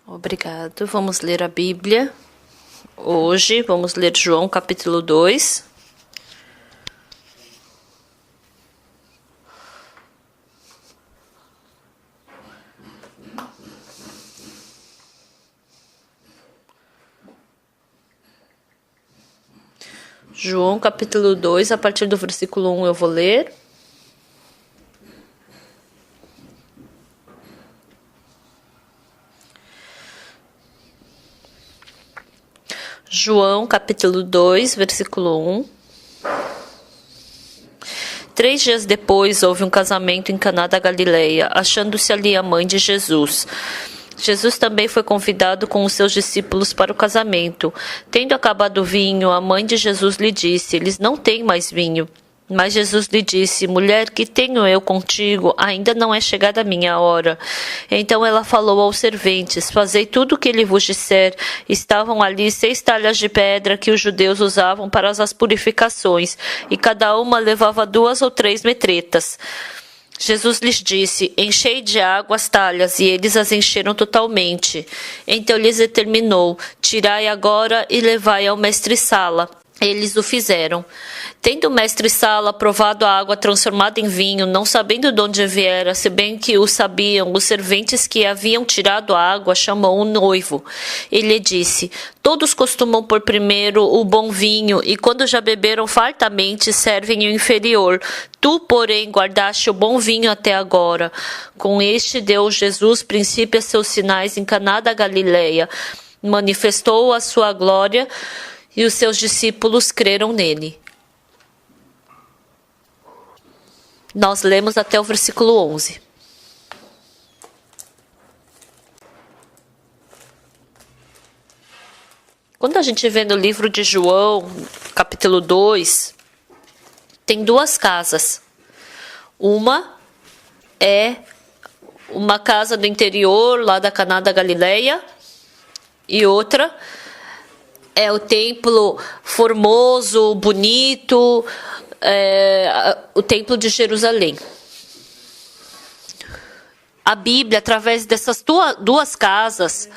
Obrigado. Vamos ler a Bíblia. Hoje vamos ler João capítulo 2. João capítulo 2, a partir do versículo 1 eu vou ler. João capítulo 2, versículo 1. 3 dias depois houve um casamento em Caná da Galileia, achando-se ali a mãe de Jesus. Jesus também foi convidado com os seus discípulos para o casamento. Tendo acabado o vinho, a mãe de Jesus lhe disse: eles não têm mais vinho. Mas Jesus lhe disse: mulher, que tenho eu contigo? Ainda não é chegada a minha hora. Então ela falou aos serventes: fazei tudo o que ele vos disser. Estavam ali 6 talhas de pedra que os judeus usavam para as purificações, e cada uma levava 2 ou 3 metretas. Jesus lhes disse: enchei de água as talhas, e eles as encheram totalmente. Então lhes determinou: tirai agora e levai ao mestre-sala. Eles o fizeram. Tendo o mestre-sala provado a água transformada em vinho, não sabendo de onde viera, se bem que o sabiam, os serventes que haviam tirado a água chamou o noivo. Ele disse: todos costumam pôr primeiro o bom vinho, e quando já beberam fartamente, servem o inferior. Tu, porém, guardaste o bom vinho até agora. Com este deu Jesus princípio a seus sinais em Caná da Galileia. Manifestou a sua glória, e os seus discípulos creram nele. Nós lemos até o versículo 11. Quando a gente vê no livro de João, capítulo 2, tem 2 casas. Uma é uma casa do interior, lá da Caná da Galileia, e outra é o templo formoso, bonito, o templo de Jerusalém. A Bíblia, através dessas 2 casas,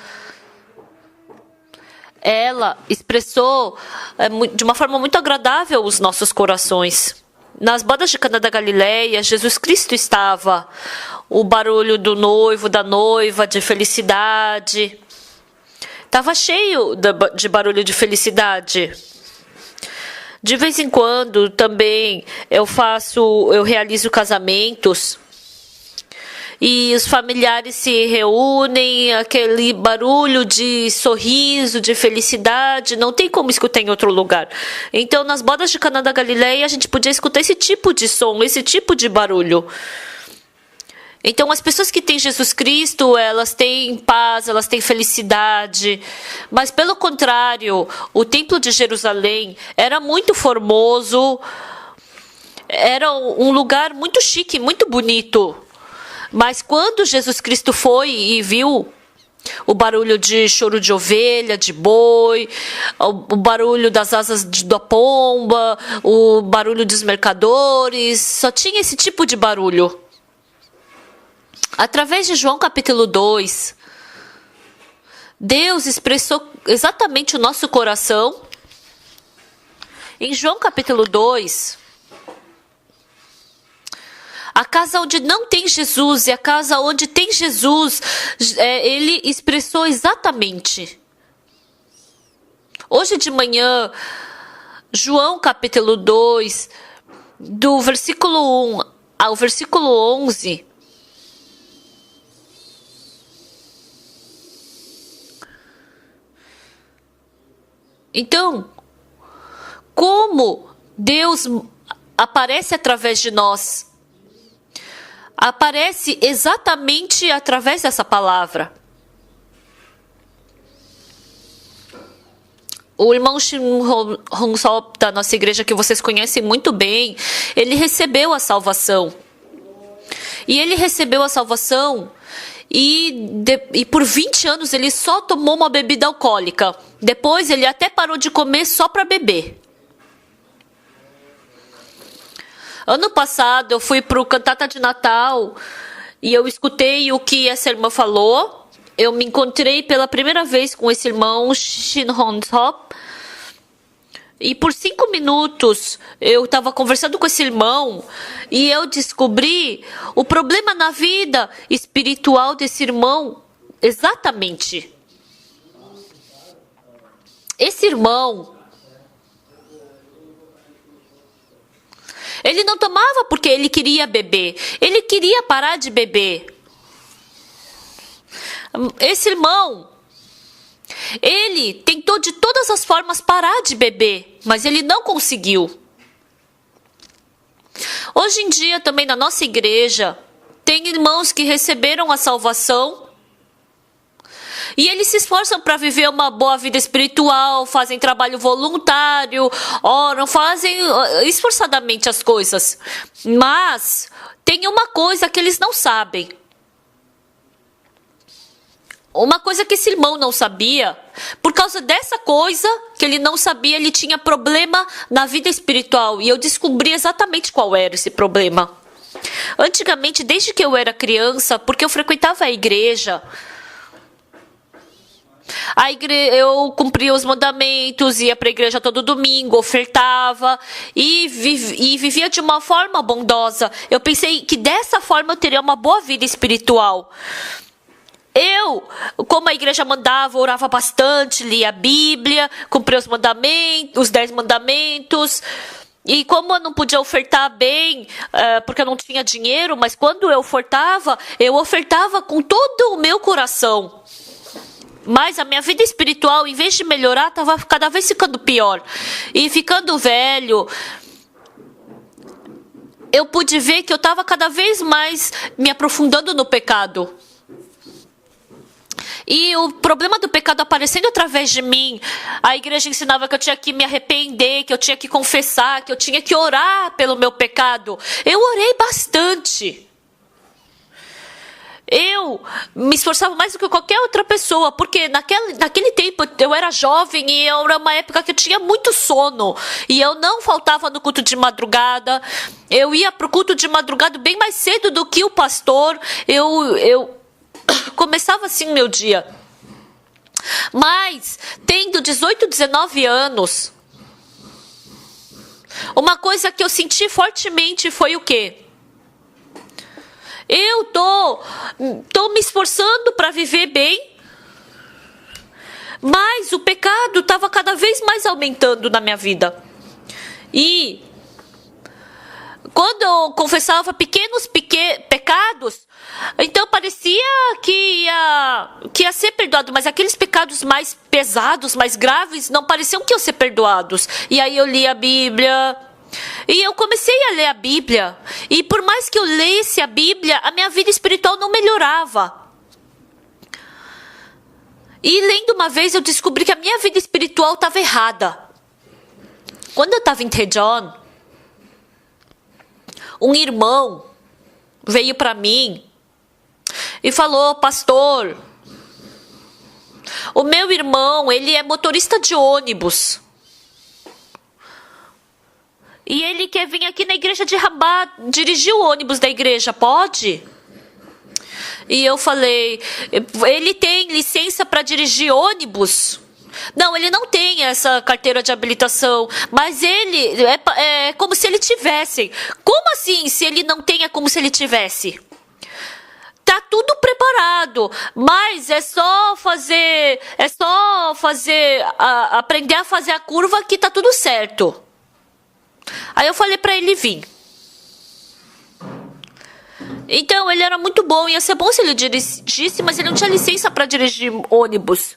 ela expressou de uma forma muito agradável os nossos corações. Nas bodas de Caná da Galileia, Jesus Cristo estava. O barulho do noivo, da noiva, de felicidade. Estava cheio de barulho de felicidade. De vez em quando também eu realizo casamentos e os familiares se reúnem, aquele barulho de sorriso, de felicidade, não tem como escutar em outro lugar. Então, nas bodas de Caná da Galileia, a gente podia escutar esse tipo de som, esse tipo de barulho. Então, as pessoas que têm Jesus Cristo, elas têm paz, elas têm felicidade. Mas, pelo contrário, o Templo de Jerusalém era muito formoso, era um lugar muito chique, muito bonito. Mas quando Jesus Cristo foi e viu o barulho de choro de ovelha, de boi, o barulho das asas da pomba, o barulho dos mercadores, só tinha esse tipo de barulho. Através de João capítulo 2, Deus expressou exatamente o nosso coração. Em João capítulo 2, a casa onde não tem Jesus e a casa onde tem Jesus, ele expressou exatamente. Hoje de manhã, João capítulo 2, do versículo 1 ao versículo 11, então, como Deus aparece através de nós? Aparece exatamente através dessa palavra. O irmão Shimon Honsop da nossa igreja, que vocês conhecem muito bem, ele recebeu a salvação. E ele recebeu a salvação e por 20 anos ele só tomou uma bebida alcoólica. Depois ele até parou de comer só para beber. Ano passado eu fui para o Cantata de Natal e eu escutei o que essa irmã falou. eu me encontrei pela primeira vez com esse irmão, Shin Hon Sop. E por 5 minutos eu estava conversando com esse irmão e eu descobri o problema na vida espiritual desse irmão. Exatamente. Esse irmão, ele não tomava porque ele queria beber. Ele queria parar de beber. Esse irmão, ele tentou de todas as formas parar de beber, mas ele não conseguiu. Hoje em dia, também na nossa igreja, tem irmãos que receberam a salvação e eles se esforçam para viver uma boa vida espiritual, fazem trabalho voluntário, oram, fazem esforçadamente as coisas. Mas tem uma coisa que eles não sabem. Uma coisa que esse irmão não sabia, por causa dessa coisa que ele não sabia, ele tinha problema na vida espiritual. E eu descobri exatamente qual era esse problema. Antigamente, desde que eu era criança, porque eu frequentava a igreja, eu cumpria os mandamentos, ia para a igreja todo domingo, ofertava e vivia de uma forma bondosa. Eu pensei que dessa forma eu teria uma boa vida espiritual. Eu, como a igreja mandava, orava bastante, lia a Bíblia, cumpria os mandamentos, os 10 mandamentos. E como eu não podia ofertar bem, porque eu não tinha dinheiro, mas quando eu ofertava com todo o meu coração. Mas a minha vida espiritual, em vez de melhorar, estava cada vez ficando pior. E ficando velho, eu pude ver que eu estava cada vez mais me aprofundando no pecado. E o problema do pecado aparecendo através de mim, a igreja ensinava que eu tinha que me arrepender, que eu tinha que confessar, que eu tinha que orar pelo meu pecado. Eu orei bastante. Eu me esforçava mais do que qualquer outra pessoa, porque naquele tempo eu era jovem e era uma época que eu tinha muito sono. E eu não faltava no culto de madrugada. Eu ia para o culto de madrugada bem mais cedo do que o pastor. Eu começava assim meu dia. Mas, tendo 18, 19 anos, uma coisa que eu senti fortemente foi o quê? Eu tô me esforçando para viver bem, mas o pecado estava cada vez mais aumentando na minha vida. E quando eu confessava pequenos pecados, então parecia que ia ser perdoado, mas aqueles pecados mais pesados, mais graves, não pareciam que iam ser perdoados. E aí eu li a Bíblia, e eu comecei a ler a Bíblia, e por mais que eu lesse a Bíblia, a minha vida espiritual não melhorava. E lendo uma vez, eu descobri que a minha vida espiritual estava errada. Quando eu estava em Daejeon, um irmão veio para mim e falou: pastor, o meu irmão, ele é motorista de ônibus. E ele quer vir aqui na igreja de Rabat, dirigir o ônibus da igreja, pode? E eu falei: ele tem licença para dirigir ônibus? Não, ele não tem essa carteira de habilitação, mas ele é como se ele tivesse. Como assim, se ele não tem, é como se ele tivesse? Tá tudo preparado, mas é só aprender a fazer a curva que tá tudo certo. Aí eu falei pra ele vir. Então ele era muito bom, ia ser bom se ele dirigisse, mas ele não tinha licença para dirigir ônibus.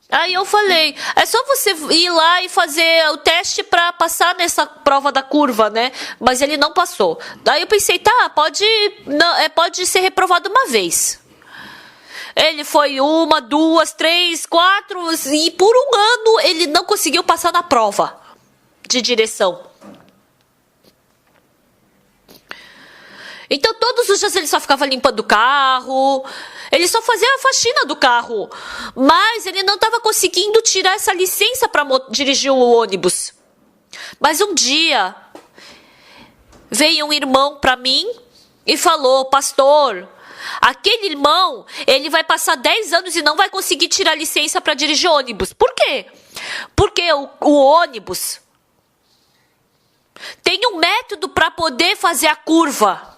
Aí eu falei: é só você ir lá e fazer o teste para passar nessa prova da curva, né? Mas ele não passou. Daí eu pensei: tá, pode ser reprovado uma vez. Ele foi 1, 2, 3, 4, e por um ano ele não conseguiu passar na prova de direção. Então todos os dias ele só ficava limpando o carro, ele só fazia a faxina do carro, mas ele não estava conseguindo tirar essa licença para dirigir o ônibus. Mas um dia veio um irmão para mim e falou: pastor, aquele irmão, ele vai passar 10 anos e não vai conseguir tirar licença para dirigir ônibus. Por quê? Porque o ônibus tem um método para poder fazer a curva.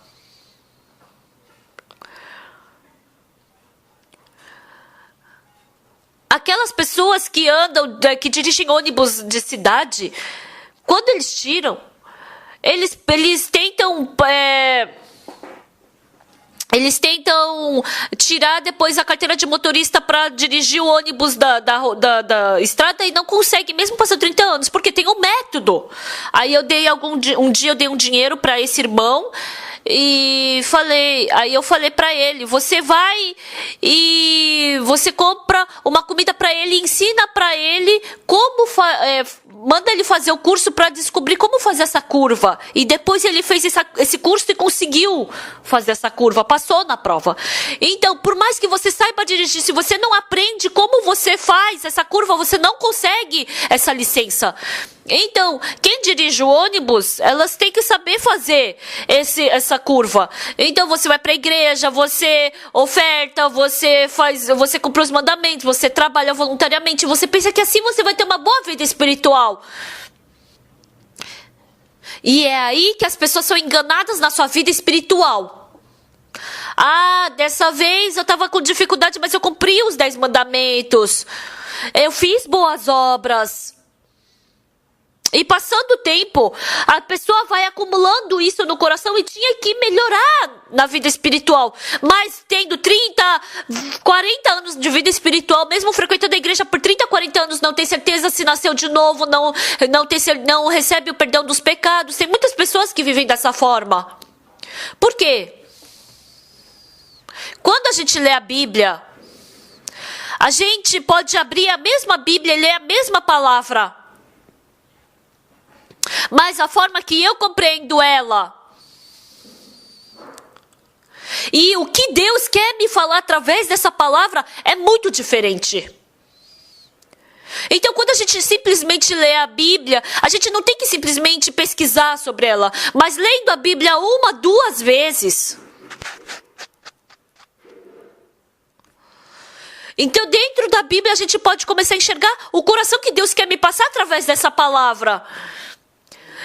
Aquelas pessoas que andam, que dirigem ônibus de cidade, quando eles tiram, eles tentam tirar depois a carteira de motorista para dirigir o ônibus da estrada e não conseguem, mesmo passando 30 anos, porque tem um método. Aí eu dei um dia eu dei um dinheiro para esse irmão e eu falei para ele, você vai e você compra uma comida para ele e ensina para ele como manda ele fazer o curso para descobrir como fazer essa curva. E depois ele fez esse curso e conseguiu fazer essa curva, passou na prova. Então, por mais que você saiba dirigir, se você não aprende como você faz essa curva, você não consegue essa licença. Então, quem dirige o ônibus, elas têm que saber fazer essa curva. Então, você vai para a igreja, você oferta, você cumpre os mandamentos, você trabalha voluntariamente, você pensa que assim você vai ter uma boa vida espiritual. E é aí que as pessoas são enganadas na sua vida espiritual. Ah, dessa vez eu estava com dificuldade, mas eu cumpri os 10 mandamentos. Eu fiz boas obras. E passando o tempo, a pessoa vai acumulando isso no coração e tinha que melhorar na vida espiritual. Mas tendo 30, 40 anos de vida espiritual, mesmo frequentando a igreja por 30, 40 anos, não tem certeza se nasceu de novo, não recebe o perdão dos pecados. Tem muitas pessoas que vivem dessa forma. Por quê? Quando a gente lê a Bíblia, a gente pode abrir a mesma Bíblia e ler a mesma palavra. Mas a forma que eu compreendo ela e o que Deus quer me falar através dessa palavra é muito diferente. Então, quando a gente simplesmente lê a Bíblia, a gente não tem que simplesmente pesquisar sobre ela, mas lendo a Bíblia 1, 2 vezes. Então, dentro da Bíblia, a gente pode começar a enxergar o coração que Deus quer me passar através dessa palavra.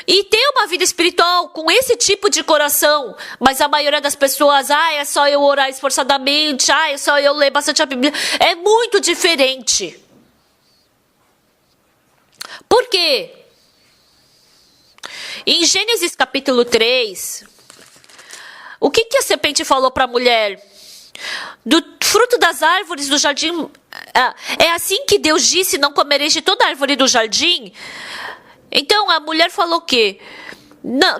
E ter uma vida espiritual com esse tipo de coração. Mas a maioria das pessoas, é só eu orar esforçadamente, é só eu ler bastante a Bíblia. É muito diferente. Por quê? Em Gênesis capítulo 3, o que a serpente falou para a mulher? Do fruto das árvores do jardim, é assim que Deus disse, não comereis de toda árvore do jardim? Então a mulher falou que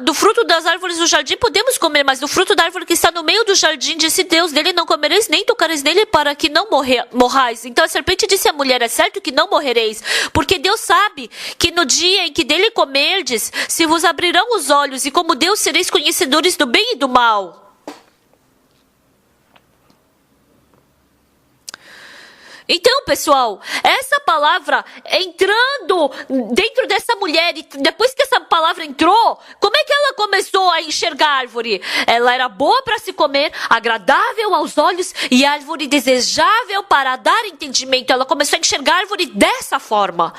do fruto das árvores do jardim podemos comer, mas do fruto da árvore que está no meio do jardim, disse Deus, dele não comereis nem tocareis nele para que não morrais. Então a serpente disse à mulher, é certo que não morrereis, porque Deus sabe que no dia em que dele comerdes, se vos abrirão os olhos, e como Deus sereis conhecedores do bem e do mal. Então, pessoal, essa palavra entrando dentro dessa mulher, e depois que essa palavra entrou, como é que ela começou a enxergar a árvore? Ela era boa para se comer, agradável aos olhos e árvore desejável para dar entendimento. Ela começou a enxergar a árvore dessa forma.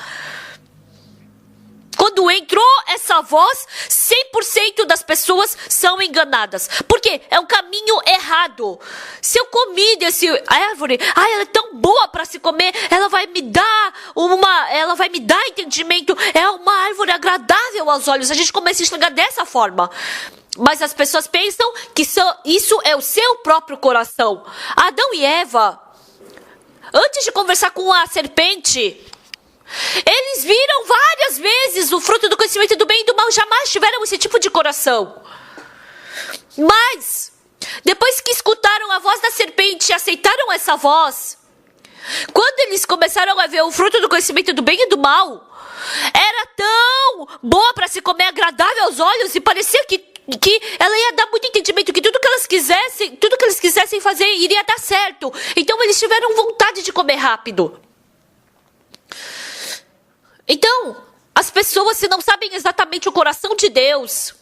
Quando entrou essa voz, 100% das pessoas são enganadas. Porque é um caminho errado. Se eu comi desse árvore, ela é tão boa para se comer, ela vai me dar entendimento, é uma árvore agradável aos olhos. A gente começa a enxergar dessa forma. Mas as pessoas pensam que isso é o seu próprio coração. Adão e Eva, antes de conversar com a serpente, eles viram várias vezes o fruto do conhecimento do bem e do mal, jamais tiveram esse tipo de coração. Mas, depois que escutaram a voz da serpente e aceitaram essa voz, quando eles começaram a ver o fruto do conhecimento do bem e do mal, era tão boa para se comer, agradável aos olhos, e parecia que ela ia dar muito entendimento, que tudo que eles quisessem fazer iria dar certo. Então eles tiveram vontade de comer rápido. Então, as pessoas, se não sabem exatamente o coração de Deus,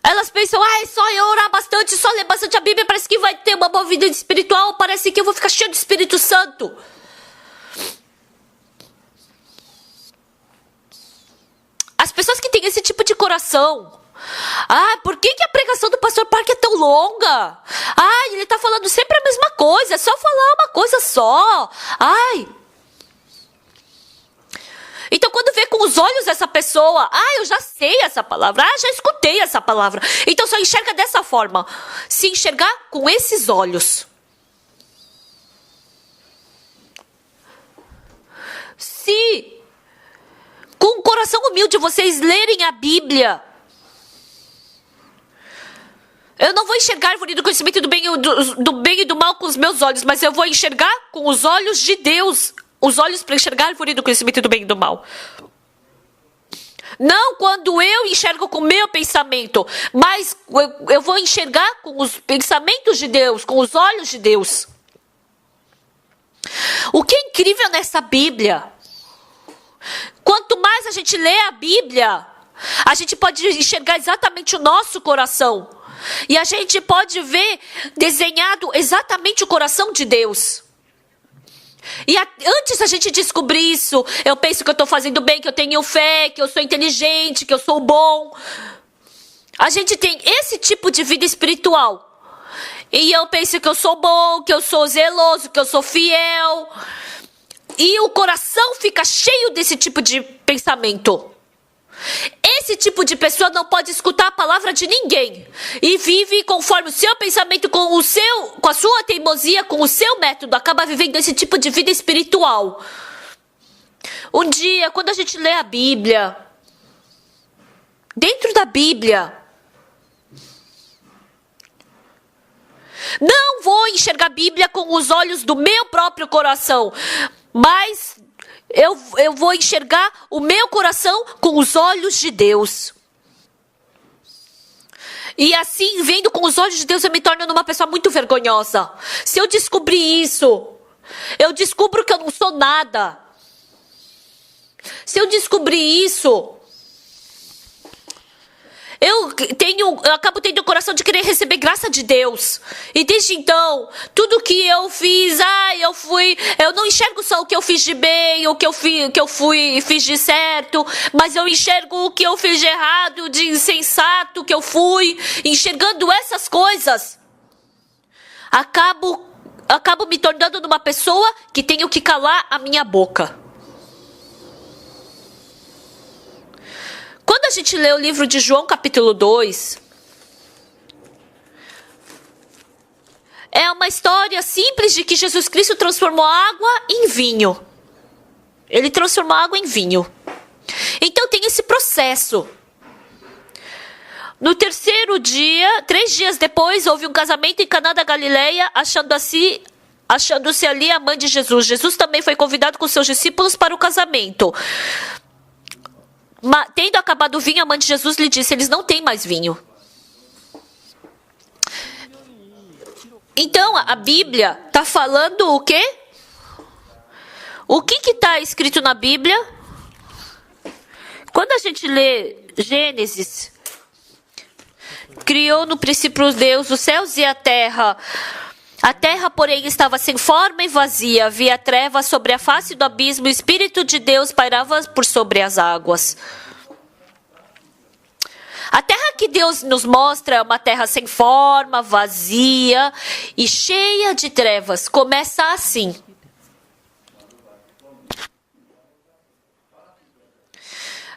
Elas pensam, só eu orar bastante, só ler bastante a Bíblia, parece que vai ter uma boa vida espiritual, parece que eu vou ficar cheio do Espírito Santo. As pessoas que têm esse tipo de coração, por que a pregação do pastor Park é tão longa? Ele tá falando sempre a mesma coisa, é só falar uma coisa só. Então, quando vê com os olhos essa pessoa, eu já sei essa palavra, já escutei essa palavra. Então, só enxerga dessa forma. Se enxergar com esses olhos. Se, com um coração humilde, vocês lerem a Bíblia, eu não vou enxergar a árvore do conhecimento do bem e do mal com os meus olhos, mas eu vou enxergar com os olhos de Deus. Os olhos para enxergar a árvore do conhecimento do bem e do mal. Não quando eu enxergo com o meu pensamento, mas eu vou enxergar com os pensamentos de Deus, com os olhos de Deus. O que é incrível nessa Bíblia? Quanto mais a gente lê a Bíblia, a gente pode enxergar exatamente o nosso coração. E a gente pode ver desenhado exatamente o coração de Deus. E antes da gente descobrir isso, eu penso que eu estou fazendo bem, que eu tenho fé, que eu sou inteligente, que eu sou bom. A gente tem esse tipo de vida espiritual. E eu penso que eu sou bom, que eu sou zeloso, que eu sou fiel. E o coração fica cheio desse tipo de pensamento. Esse tipo de pessoa não pode escutar a palavra de ninguém e vive conforme o seu pensamento, com a sua teimosia, com o seu método, acaba vivendo esse tipo de vida espiritual. Um dia, quando a gente lê a Bíblia, dentro da Bíblia, não vou enxergar a Bíblia com os olhos do meu próprio coração, mas eu vou enxergar o meu coração com os olhos de Deus. E assim, vendo com os olhos de Deus, eu me torno uma pessoa muito vergonhosa. Se eu descobrir isso, eu descubro que eu não sou nada. Se eu descobrir isso, eu acabo tendo o coração de querer receber graça de Deus. E desde então, tudo que eu fiz, eu não enxergo só o que eu fiz de bem, o que eu fiz de certo, mas eu enxergo o que eu fiz de errado, de insensato que eu fui. Enxergando essas coisas, acabo me tornando uma pessoa que tenho que calar a minha boca. Quando a gente lê o livro de João, capítulo 2, é uma história simples de que Jesus Cristo transformou água em vinho. Ele transformou água em vinho. Então tem esse processo. No terceiro dia, 3 dias depois, houve um casamento em Caná da Galileia, achando-se ali a mãe de Jesus. Jesus também foi convidado com seus discípulos para o casamento. Tendo acabado o vinho, a mãe de Jesus lhe disse: eles não têm mais vinho. Então, a Bíblia está falando o quê? O que está escrito na Bíblia? Quando a gente lê Gênesis, criou no princípio Deus os céus e a terra. A terra, porém, estava sem forma e vazia. Havia trevas sobre a face do abismo. O Espírito de Deus pairava por sobre as águas. A terra que Deus nos mostra é uma terra sem forma, vazia e cheia de trevas. Começa assim.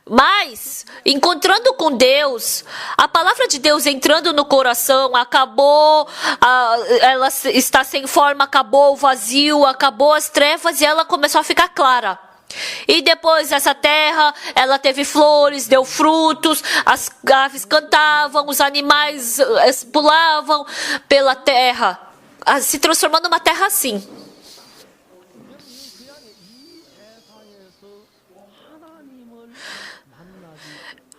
Mas, encontrando com Deus, a palavra de Deus entrando no coração, ela está sem forma, acabou o vazio, acabou as trevas e ela começou a ficar clara. E depois essa terra, ela teve flores, deu frutos, as aves cantavam, os animais pulavam pela terra, se transformando numa terra assim.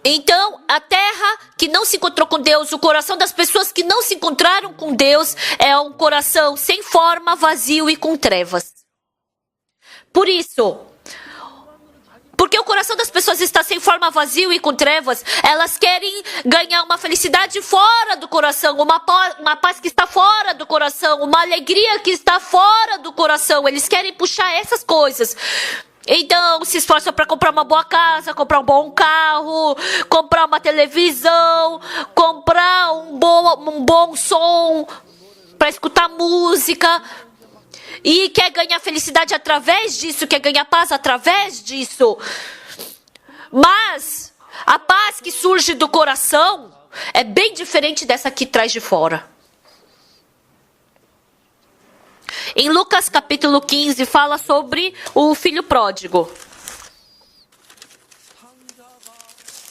Então, a terra que não se encontrou com Deus, o coração das pessoas que não se encontraram com Deus, é um coração sem forma, vazio e com trevas. Por isso, Porque o coração das pessoas está sem forma, vazio e com trevas. Elas querem ganhar uma felicidade fora do coração, uma paz que está fora do coração, uma alegria que está fora do coração. Eles querem puxar essas coisas. Então, se esforçam para comprar uma boa casa, comprar um bom carro, comprar uma televisão, comprar um bom som para escutar música. E quer ganhar felicidade através disso, quer ganhar paz através disso. Mas a paz que surge do coração é bem diferente dessa que traz de fora. Em Lucas capítulo 15 fala sobre o filho pródigo.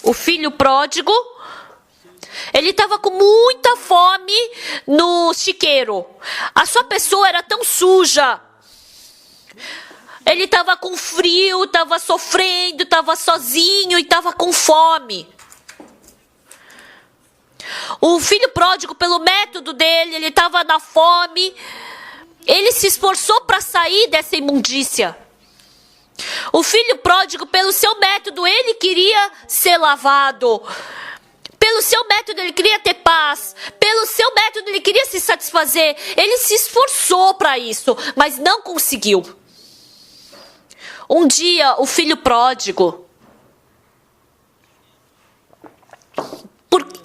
O filho pródigo, ele estava com muita fome no chiqueiro. A sua pessoa era tão suja. Ele estava com frio, estava sofrendo, estava sozinho e estava com fome. O filho pródigo, pelo método dele, ele estava na fome. Ele se esforçou para sair dessa imundícia. O filho pródigo, pelo seu método, ele queria ser lavado. Pelo seu método, ele queria ter paz. Pelo seu método, ele queria se satisfazer. Ele se esforçou para isso, mas não conseguiu. Um dia, o filho pródigo,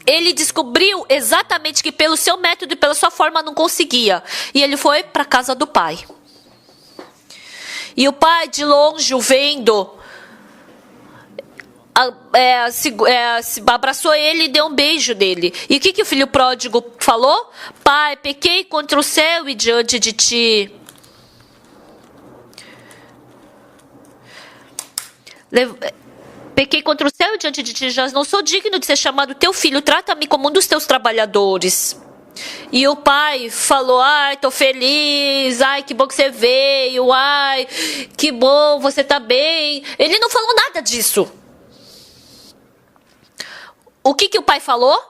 ele descobriu exatamente que pelo seu método e pela sua forma não conseguia. E ele foi para a casa do pai. E o pai, de longe, o vendo, abraçou ele e deu um beijo nele. E o que o filho pródigo falou? Pai, pequei contra o céu e diante de ti. Pequei contra o céu e diante de ti, já não sou digno de ser chamado teu filho, trata-me como um dos teus trabalhadores. E o pai falou, ai, tô feliz, ai, que bom que você veio, ai, que bom, você tá bem. Ele não falou nada disso. O que o pai falou?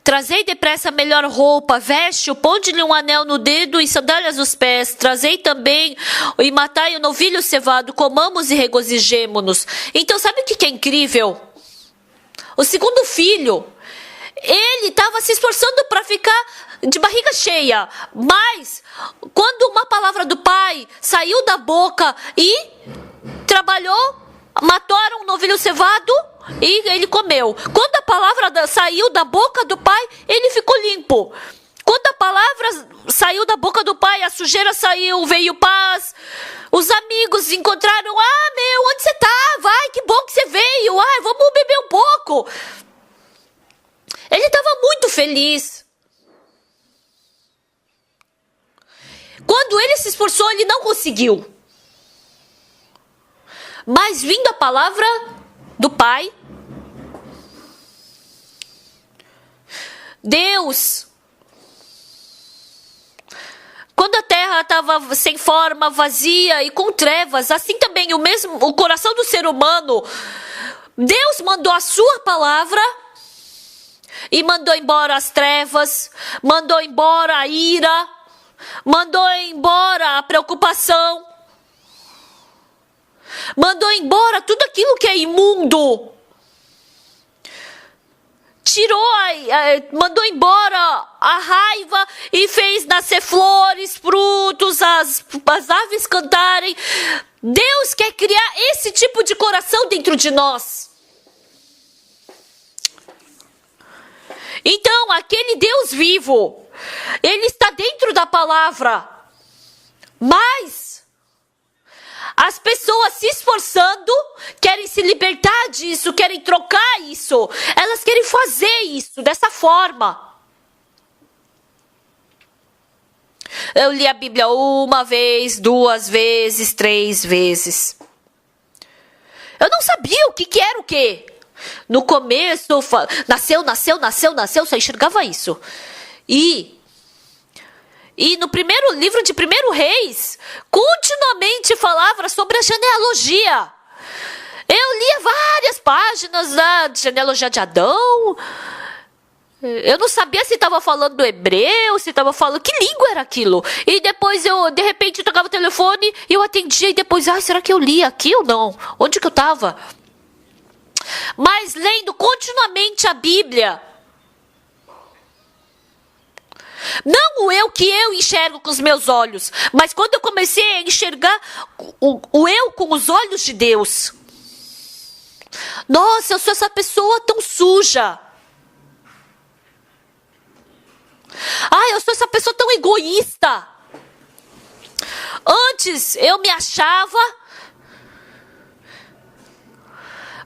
Trazei depressa a melhor roupa, veste-o, ponde-lhe um anel no dedo e sandálias nos pés. Trazei também e matai o novilho cevado, comamos e regozijemo-nos. Então, sabe o que é incrível? O segundo filho, ele estava se esforçando para ficar de barriga cheia. Mas, quando uma palavra do pai saiu da boca e trabalhou, mataram um novilho cevado e ele comeu. Quando a palavra saiu da boca do pai, ele ficou limpo. Quando a palavra saiu da boca do pai, a sujeira saiu, veio paz. Os amigos encontraram, onde você tá? Vai, que bom que você veio. Vamos beber um pouco. Ele estava muito feliz. Quando ele se esforçou, ele não conseguiu. Mas vindo a palavra do pai, Deus, quando a terra estava sem forma, vazia e com trevas, assim também o coração do ser humano, Deus mandou a sua palavra e mandou embora as trevas, mandou embora a ira, mandou embora a preocupação, mandou embora tudo aquilo que é imundo. Mandou embora a raiva e fez nascer flores, frutos, as aves cantarem. Deus quer criar esse tipo de coração dentro de nós. Então, aquele Deus vivo, ele está dentro da palavra. Mas as pessoas se esforçando, querem se libertar disso, querem trocar isso. Elas querem fazer isso dessa forma. Eu li a Bíblia uma vez, 2 vezes, 3 vezes. Eu não sabia o que era o quê. No começo, nasceu, só enxergava isso. E no primeiro livro de 1 Reis, continuamente falava sobre a genealogia. Eu lia várias páginas da genealogia de Adão. Eu não sabia se estava falando hebreu, se estava falando... Que língua era aquilo? E depois eu, de repente, tocava o telefone e eu atendia e depois... será que eu li aqui ou não? Onde que eu estava? Mas lendo continuamente a Bíblia... Não o eu que eu enxergo com os meus olhos, mas quando eu comecei a enxergar o eu com os olhos de Deus. Nossa, eu sou essa pessoa tão suja. Eu sou essa pessoa tão egoísta. Antes eu me achava,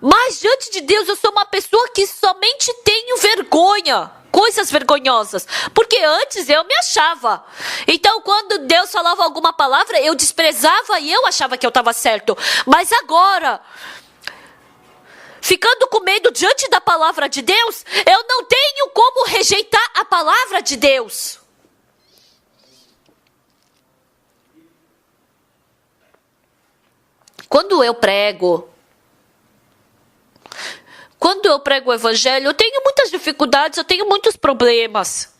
mas diante de Deus eu sou uma pessoa que somente tenho vergonha. Coisas vergonhosas, porque antes eu me achava. Então, quando Deus falava alguma palavra, eu desprezava e eu achava que eu estava certo. Mas agora, ficando com medo diante da palavra de Deus, eu não tenho como rejeitar a palavra de Deus. Quando eu prego o evangelho, eu tenho muitas dificuldades, eu tenho muitos problemas.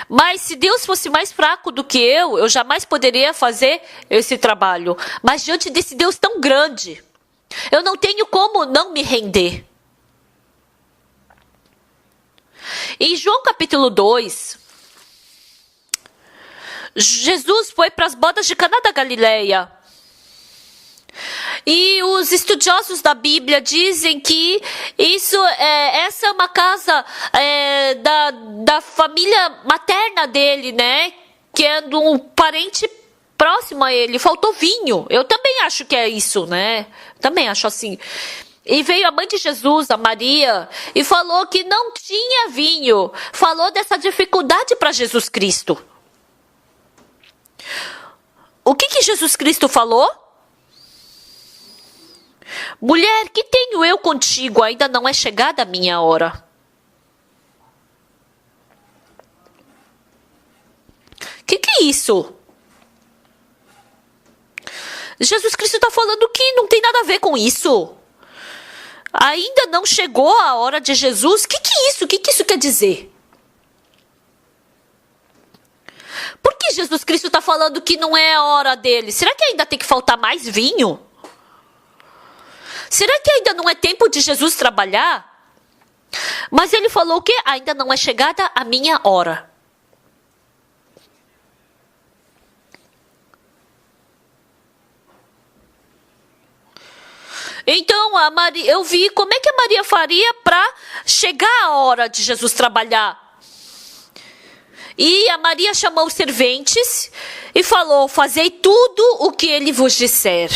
Mas se Deus fosse mais fraco do que eu jamais poderia fazer esse trabalho. Mas diante desse Deus tão grande, eu não tenho como não me render. Em João capítulo 2, Jesus foi para as bodas de Caná da Galileia. E os estudiosos da Bíblia dizem que essa é uma casa da família materna dele, né? Que é de um parente próximo a ele. Faltou vinho. Eu também acho que é isso, né? Também acho assim. E veio a mãe de Jesus, a Maria, e falou que não tinha vinho. Falou dessa dificuldade para Jesus Cristo. O que Jesus Cristo falou? Mulher, que tenho eu contigo? Ainda não é chegada a minha hora. Que é isso? Jesus Cristo está falando que não tem nada a ver com isso. Ainda não chegou a hora de Jesus. Que é isso? O que isso quer dizer? Por que Jesus Cristo está falando que não é a hora dele? Será que ainda tem que faltar mais vinho? Será que ainda não é tempo de Jesus trabalhar? Mas ele falou o quê? Ainda não é chegada a minha hora. Então, eu vi como é que a Maria faria para chegar a hora de Jesus trabalhar. E a Maria chamou os serventes e falou: fazei tudo o que ele vos disser.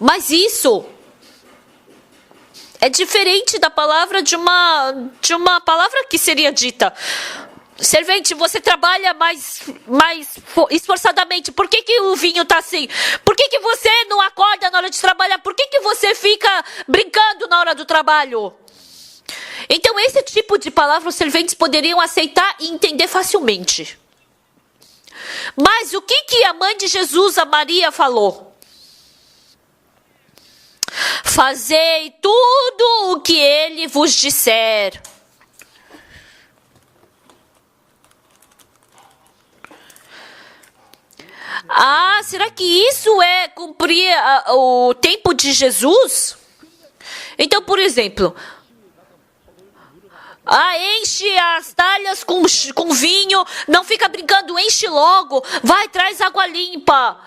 Mas isso é diferente da palavra de uma palavra que seria dita. Servente, você trabalha mais esforçadamente. Por que o vinho está assim? Por que você não acorda na hora de trabalhar? Por que você fica brincando na hora do trabalho? Então, esse tipo de palavra os serventes poderiam aceitar e entender facilmente. Mas o que a mãe de Jesus, a Maria, falou? Fazei tudo o que ele vos disser. Será que isso é cumprir o tempo de Jesus? Então, por exemplo, enche as talhas com vinho, não fica brincando, enche logo, vai, traz água limpa,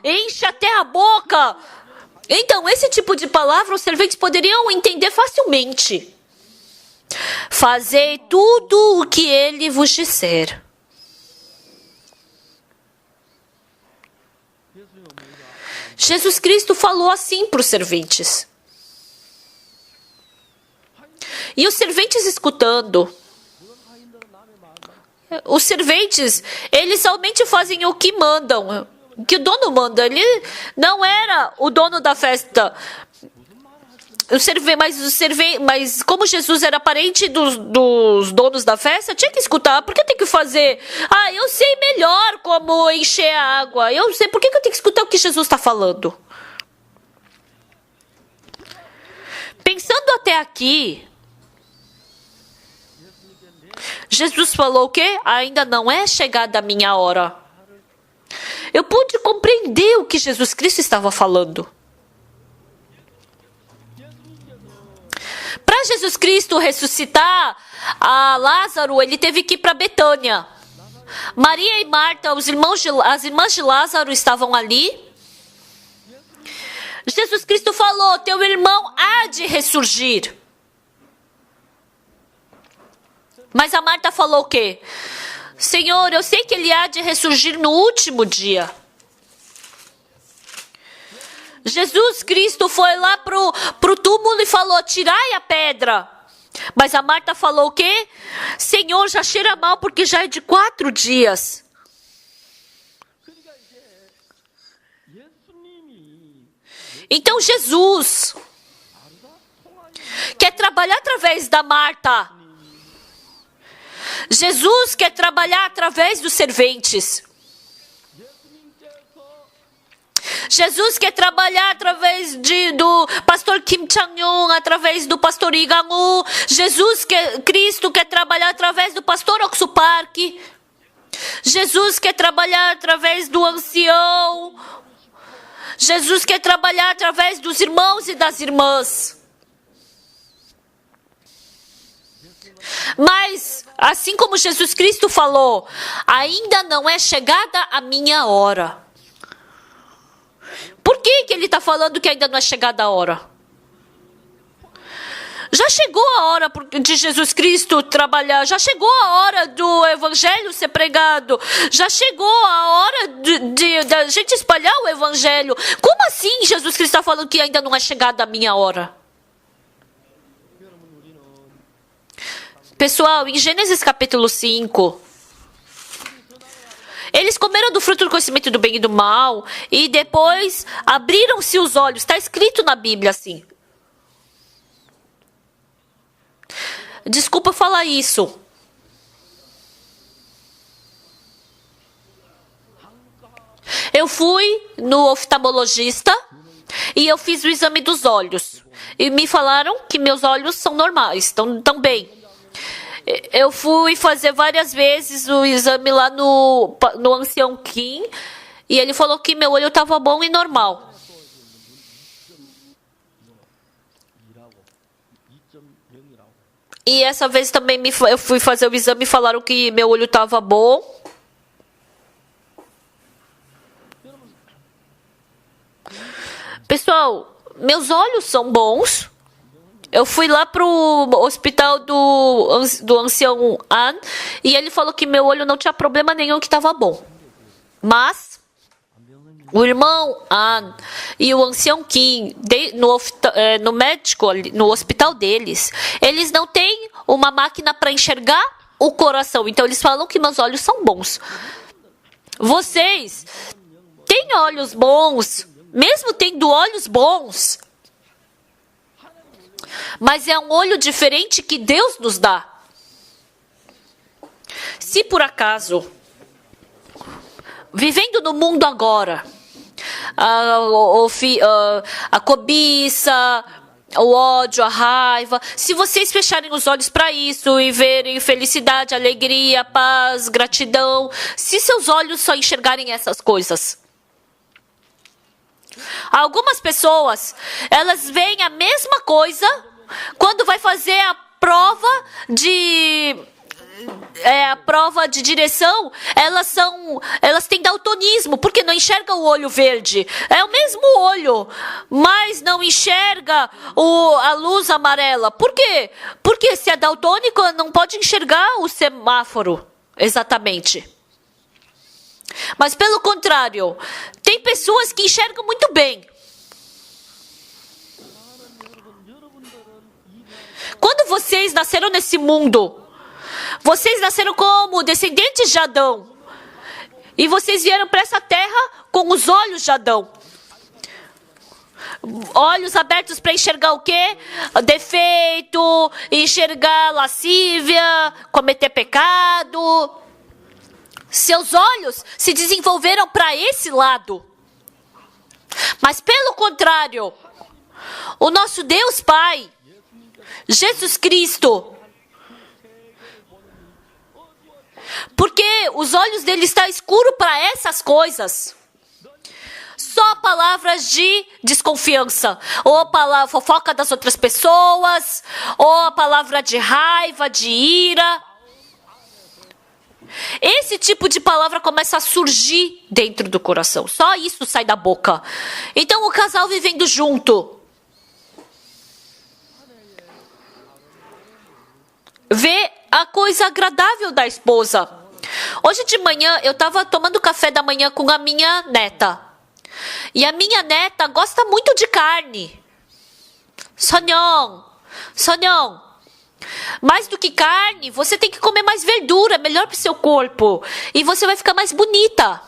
enche até a boca. Então, esse tipo de palavra os serventes poderiam entender facilmente. Fazei tudo o que ele vos disser. Jesus Cristo falou assim para os serventes. E os serventes escutando. Os serventes, eles somente fazem o que mandam. O que o dono manda. Ele não era o dono da festa. Mas como Jesus era parente dos donos da festa, tinha que escutar. Por que eu tenho que fazer? Ah, eu sei melhor como encher a água. Eu sei. Por que eu tenho que escutar o que Jesus está falando? Pensando até aqui, Jesus falou o quê? Ainda não é chegada a minha hora. Eu pude compreender o que Jesus Cristo estava falando. Para Jesus Cristo ressuscitar a Lázaro, ele teve que ir para Betânia. Maria e Marta, as irmãs de Lázaro estavam ali. Jesus Cristo falou: teu irmão há de ressurgir. Mas a Marta falou o quê? Senhor, eu sei que ele há de ressurgir no último dia. Jesus Cristo foi lá pro túmulo e falou: tirai a pedra. Mas a Marta falou o quê? Senhor, já cheira mal porque já é de 4 dias. Então Jesus quer trabalhar através da Marta. Jesus quer trabalhar através dos serventes. Jesus quer trabalhar através do pastor Kim Chang-yun, através do pastor Lee Gang-woo. Cristo quer trabalhar através do pastor Oksu Park. Jesus quer trabalhar através do ancião. Jesus quer trabalhar através dos irmãos e das irmãs. Mas, assim como Jesus Cristo falou, ainda não é chegada a minha hora. Por que ele está falando que ainda não é chegada a hora? Já chegou a hora de Jesus Cristo trabalhar, já chegou a hora do evangelho ser pregado, já chegou a hora da gente espalhar o evangelho. Como assim Jesus Cristo está falando que ainda não é chegada a minha hora? Pessoal, em Gênesis capítulo 5, eles comeram do fruto do conhecimento do bem e do mal, e depois abriram-se os olhos. Está escrito na Bíblia assim. Desculpa falar isso. Eu fui no oftalmologista e eu fiz o exame dos olhos. E me falaram que meus olhos são normais, estão bem. Eu fui fazer várias vezes o exame lá no ancião Kim e ele falou que meu olho estava bom e normal. E essa vez também eu fui fazer o exame e falaram que meu olho estava bom. Pessoal, meus olhos são bons. Eu fui lá pro hospital do ancião An e ele falou que meu olho não tinha problema nenhum, que estava bom. Mas o irmão An e o ancião Kim, no médico, no hospital deles, eles não têm uma máquina para enxergar o coração. Então eles falam que meus olhos são bons. Vocês têm olhos bons, mesmo tendo olhos bons, mas é um olho diferente que Deus nos dá. Se por acaso, vivendo no mundo agora, a cobiça, o ódio, a raiva, se vocês fecharem os olhos para isso e verem felicidade, alegria, paz, gratidão, se seus olhos só enxergarem essas coisas. Algumas pessoas, elas veem a mesma coisa quando vai fazer a prova de direção, elas têm daltonismo, porque não enxerga o olho verde. É o mesmo olho, mas não enxerga a luz amarela. Por quê? Porque se é daltônico, não pode enxergar o semáforo exatamente. Mas pelo contrário, tem pessoas que enxergam muito bem. Quando vocês nasceram nesse mundo, vocês nasceram como descendentes de Adão. E vocês vieram para essa terra com os olhos de Adão. olhos abertos para enxergar o quê? Defeito, enxergar lascívia, cometer pecado. Seus olhos se desenvolveram para esse lado. Mas pelo contrário, o nosso Deus Pai, Jesus Cristo, porque os olhos dele estão escuros para essas coisas. Só palavras de desconfiança, ou a palavra fofoca das outras pessoas, ou a palavra de raiva, de ira. Esse tipo de palavra começa a surgir dentro do coração. Só isso sai da boca. Então o casal vivendo junto vê a coisa agradável da esposa. Hoje de manhã eu estava tomando café da manhã com a minha neta. E a minha neta gosta muito de carne. Sonhão, mais do que carne, você tem que comer mais verdura, melhor para o seu corpo. E você vai ficar mais bonita.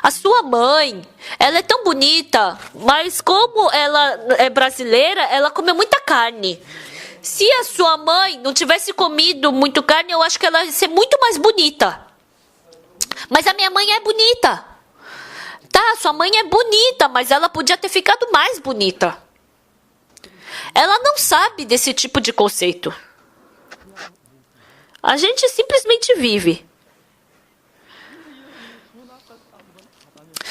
A sua mãe, ela é tão bonita, mas como ela é brasileira, ela come muita carne. Se a sua mãe não tivesse comido muito carne, eu acho que ela ia ser muito mais bonita. Mas a minha mãe é bonita. Tá, sua mãe é bonita, mas ela podia ter ficado mais bonita. Ela não sabe desse tipo de conceito. A gente simplesmente vive.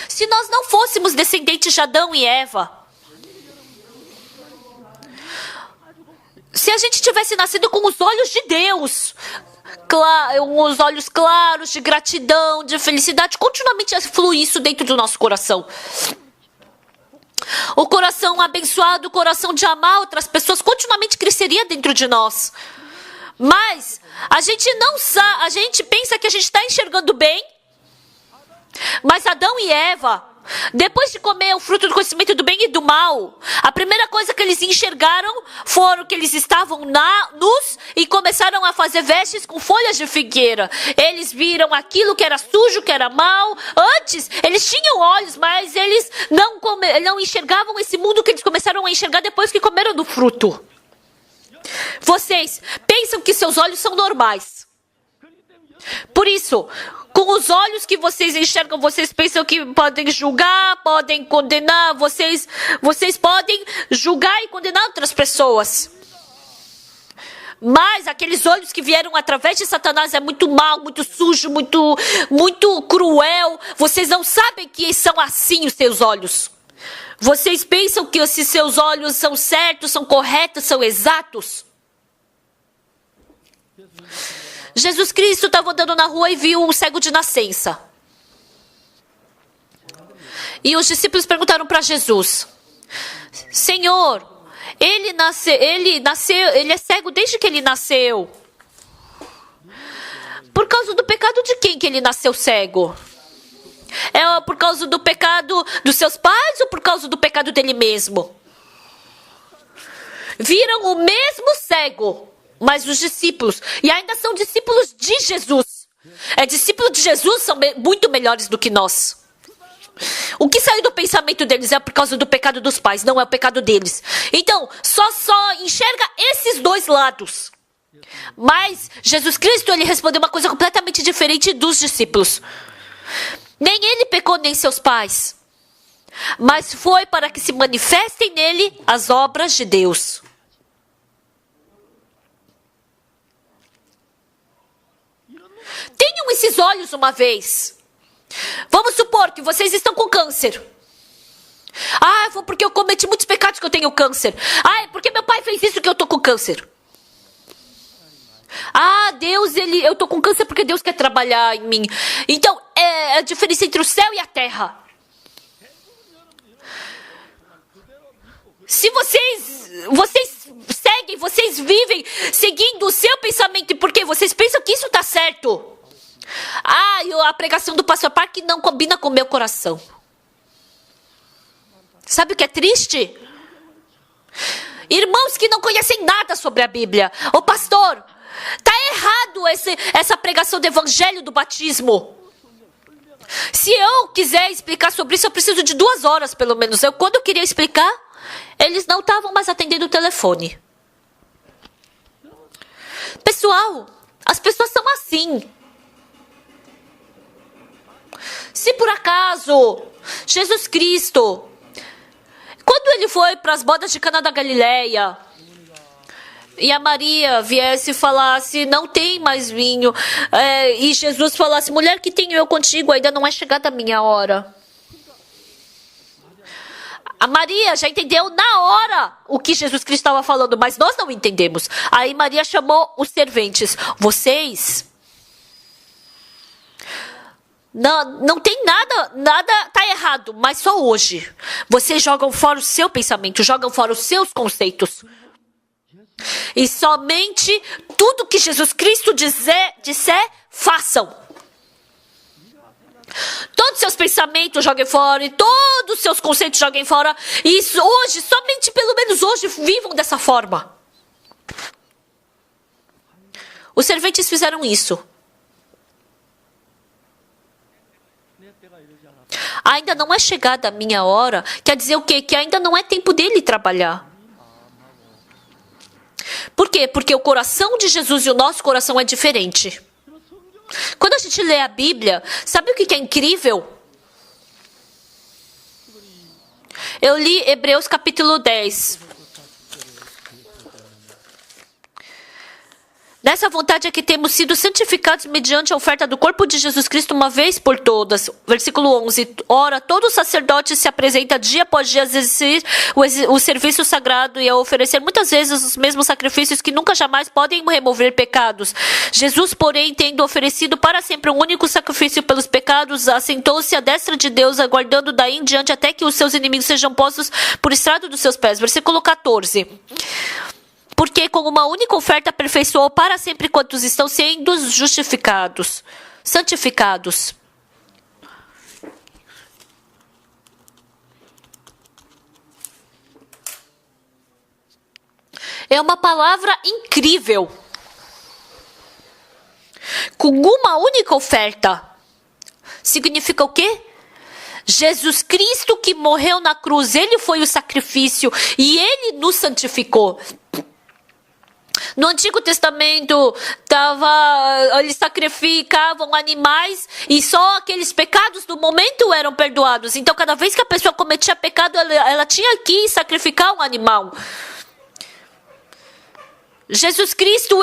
Se nós não fôssemos descendentes de Adão e Eva, se a gente tivesse nascido com os olhos de Deus, os olhos claros, de gratidão, de felicidade, continuamente ia fluir isso dentro do nosso coração. O coração abençoado, o coração de amar outras pessoas, continuamente cresceria dentro de nós. Mas a gente não sabe, a gente pensa que a gente está enxergando bem, mas Adão e Eva, depois de comer o fruto do conhecimento do bem e do mal, a primeira coisa que eles enxergaram foram que eles estavam nus e começaram a fazer vestes com folhas de figueira. Eles viram aquilo que era sujo, que era mal. Antes, eles tinham olhos, mas eles não enxergavam esse mundo que eles começaram a enxergar depois que comeram do fruto. Vocês pensam que seus olhos são normais. Por isso, com os olhos que vocês enxergam, vocês pensam que podem julgar, podem condenar, vocês podem julgar e condenar outras pessoas. Mas aqueles olhos que vieram através de Satanás é muito mal, muito sujo, muito cruel. Vocês não sabem que são assim os seus olhos. Vocês pensam que esses seus olhos são certos, são corretos, são exatos? Jesus Cristo estava andando na rua e viu um cego de nascença. E os discípulos perguntaram para Jesus: Senhor, ele é cego desde que ele nasceu. Por causa do pecado de quem que ele nasceu cego? É por causa do pecado dos seus pais ou por causa do pecado dele mesmo? Viram o mesmo cego, mas os discípulos, e ainda são discípulos de Jesus. Discípulos de Jesus são muito melhores do que nós. O que saiu do pensamento deles é por causa do pecado dos pais, não é o pecado deles. Então, só enxerga esses dois lados. Mas Jesus Cristo, ele respondeu uma coisa completamente diferente dos discípulos. Nem ele pecou, nem seus pais. Mas foi para que se manifestem nele as obras de Deus. Tenham esses olhos uma vez. Vamos supor que vocês estão com câncer. Foi porque eu cometi muitos pecados que eu tenho câncer. É porque meu pai fez isso que eu tô com câncer. Deus, eu tô com câncer porque Deus quer trabalhar em mim. Então, é a diferença entre o céu e a terra. Se vocês seguem, vocês vivem seguindo o seu pensamento, porque vocês pensam que isso está certo. A pregação do pastor Park não combina com o meu coração. Sabe o que é triste? Irmãos que não conhecem nada sobre a Bíblia. Ô pastor, tá errado essa pregação do evangelho do batismo. Se eu quiser explicar sobre isso, eu preciso de 2 horas pelo menos. Quando eu queria explicar, Eles não estavam mais atendendo o telefone. Pessoal, as pessoas são assim. Se por acaso Jesus Cristo, quando ele foi para as bodas de Caná da Galileia, e a Maria viesse e falasse, não tem mais vinho, e Jesus falasse, mulher, que tenho eu contigo, ainda não é chegada a minha hora. A Maria já entendeu na hora o que Jesus Cristo estava falando, mas nós não entendemos. Aí Maria chamou os serventes. Vocês não tem nada tá errado, mas só hoje. Vocês jogam fora o seu pensamento, jogam fora os seus conceitos. E somente tudo que Jesus Cristo disser, façam. Todos os seus pensamentos joguem fora e todos os seus conceitos joguem fora. E hoje, somente pelo menos hoje, vivam dessa forma. Os serventes fizeram isso. Ainda não é chegada a minha hora. Quer dizer o quê? Que ainda não é tempo dele trabalhar. Por quê? Porque o coração de Jesus e o nosso coração é diferente. Quando a gente lê a Bíblia, sabe o que é incrível? Eu li Hebreus capítulo 10. Nessa vontade é que temos sido santificados mediante a oferta do corpo de Jesus Cristo uma vez por todas. Versículo 11. Ora, todo sacerdote se apresenta dia após dia a exercer o serviço sagrado e a oferecer muitas vezes os mesmos sacrifícios que nunca jamais podem remover pecados. Jesus, porém, tendo oferecido para sempre um único sacrifício pelos pecados, assentou-se à destra de Deus, aguardando daí em diante até que os seus inimigos sejam postos por estrado dos seus pés. Versículo 14. Porque com uma única oferta aperfeiçoou para sempre quantos estão sendo justificados, santificados. É uma palavra incrível. Com uma única oferta. Significa o quê? Jesus Cristo que morreu na cruz, ele foi o sacrifício e ele nos santificou. No Antigo Testamento, eles sacrificavam animais e só aqueles pecados do momento eram perdoados. Então, cada vez que a pessoa cometia pecado, ela tinha que sacrificar um animal. Jesus Cristo,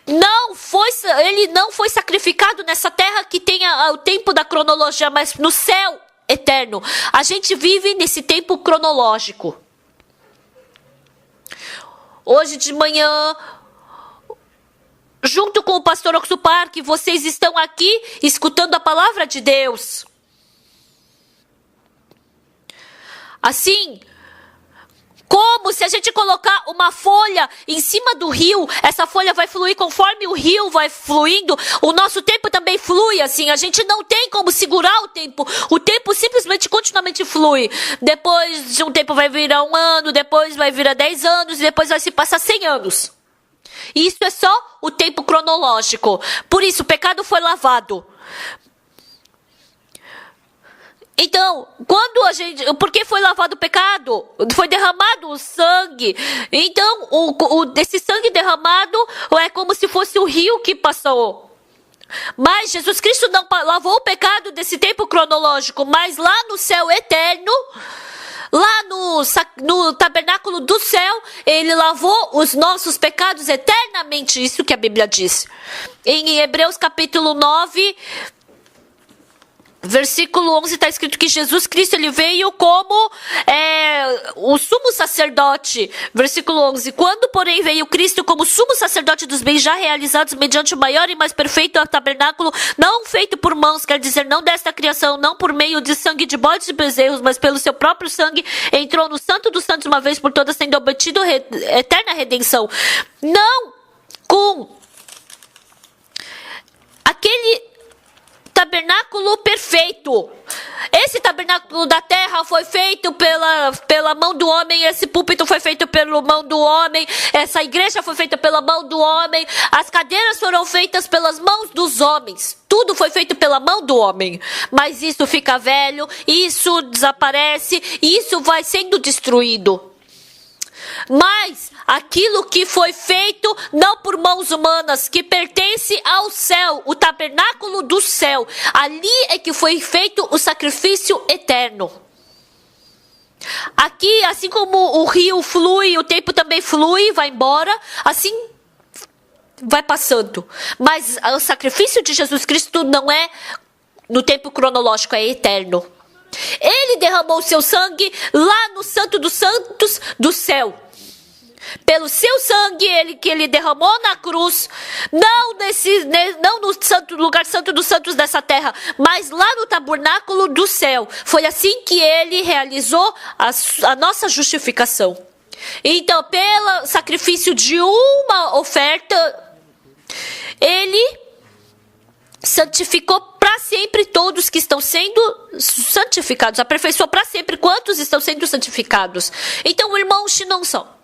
não foi sacrificado nessa terra que tem o tempo da cronologia, mas no céu eterno. A gente vive nesse tempo cronológico. Hoje de manhã, junto com o pastor Oxo Park, vocês estão aqui escutando a palavra de Deus. Assim, como se a gente colocar uma folha em cima do rio, essa folha vai fluir conforme o rio vai fluindo, o nosso tempo também flui assim, a gente não tem como segurar o tempo simplesmente continuamente flui. Depois de um tempo vai virar 1 ano, depois vai virar 10 anos, e depois vai se passar 100 anos. E isso é só o tempo cronológico. Por isso, o pecado foi lavado. Então, por que foi lavado o pecado? Foi derramado o sangue. Então, esse sangue derramado é como se fosse o rio que passou. Mas Jesus Cristo não lavou o pecado desse tempo cronológico, mas lá no céu eterno, lá no tabernáculo do céu, ele lavou os nossos pecados eternamente. Isso que a Bíblia diz. Em Hebreus capítulo 9... Versículo 11 está escrito que Jesus Cristo ele veio como o sumo sacerdote. Versículo 11. Quando, porém, veio Cristo como sumo sacerdote dos bens já realizados mediante o maior e mais perfeito tabernáculo, não feito por mãos, quer dizer, não desta criação, não por meio de sangue de bodes e bezerros, mas pelo seu próprio sangue, entrou no Santo dos Santos uma vez por todas, tendo obtido eterna redenção. Não com aquele tabernáculo perfeito. Esse tabernáculo da terra foi feito pela mão do homem, esse púlpito foi feito pela mão do homem, essa igreja foi feita pela mão do homem, as cadeiras foram feitas pelas mãos dos homens. Tudo foi feito pela mão do homem. Mas isso fica velho, isso desaparece, isso vai sendo destruído. mas aquilo que foi feito não por mãos humanas, que pertence ao céu, o tabernáculo do céu. Ali é que foi feito o sacrifício eterno. Aqui, assim como o rio flui, o tempo também flui, vai embora, assim vai passando. Mas o sacrifício de Jesus Cristo não é no tempo cronológico, é eterno. Ele derramou seu sangue lá no Santo dos Santos do céu. Pelo seu sangue, que ele derramou na cruz, não no lugar santo dos santos dessa terra, mas lá no tabernáculo do céu. Foi assim que ele realizou a nossa justificação. Então, pelo sacrifício de uma oferta, ele santificou para sempre todos que estão sendo santificados. Aperfeiçoou para sempre quantos estão sendo santificados. Então, o irmão Shinonson,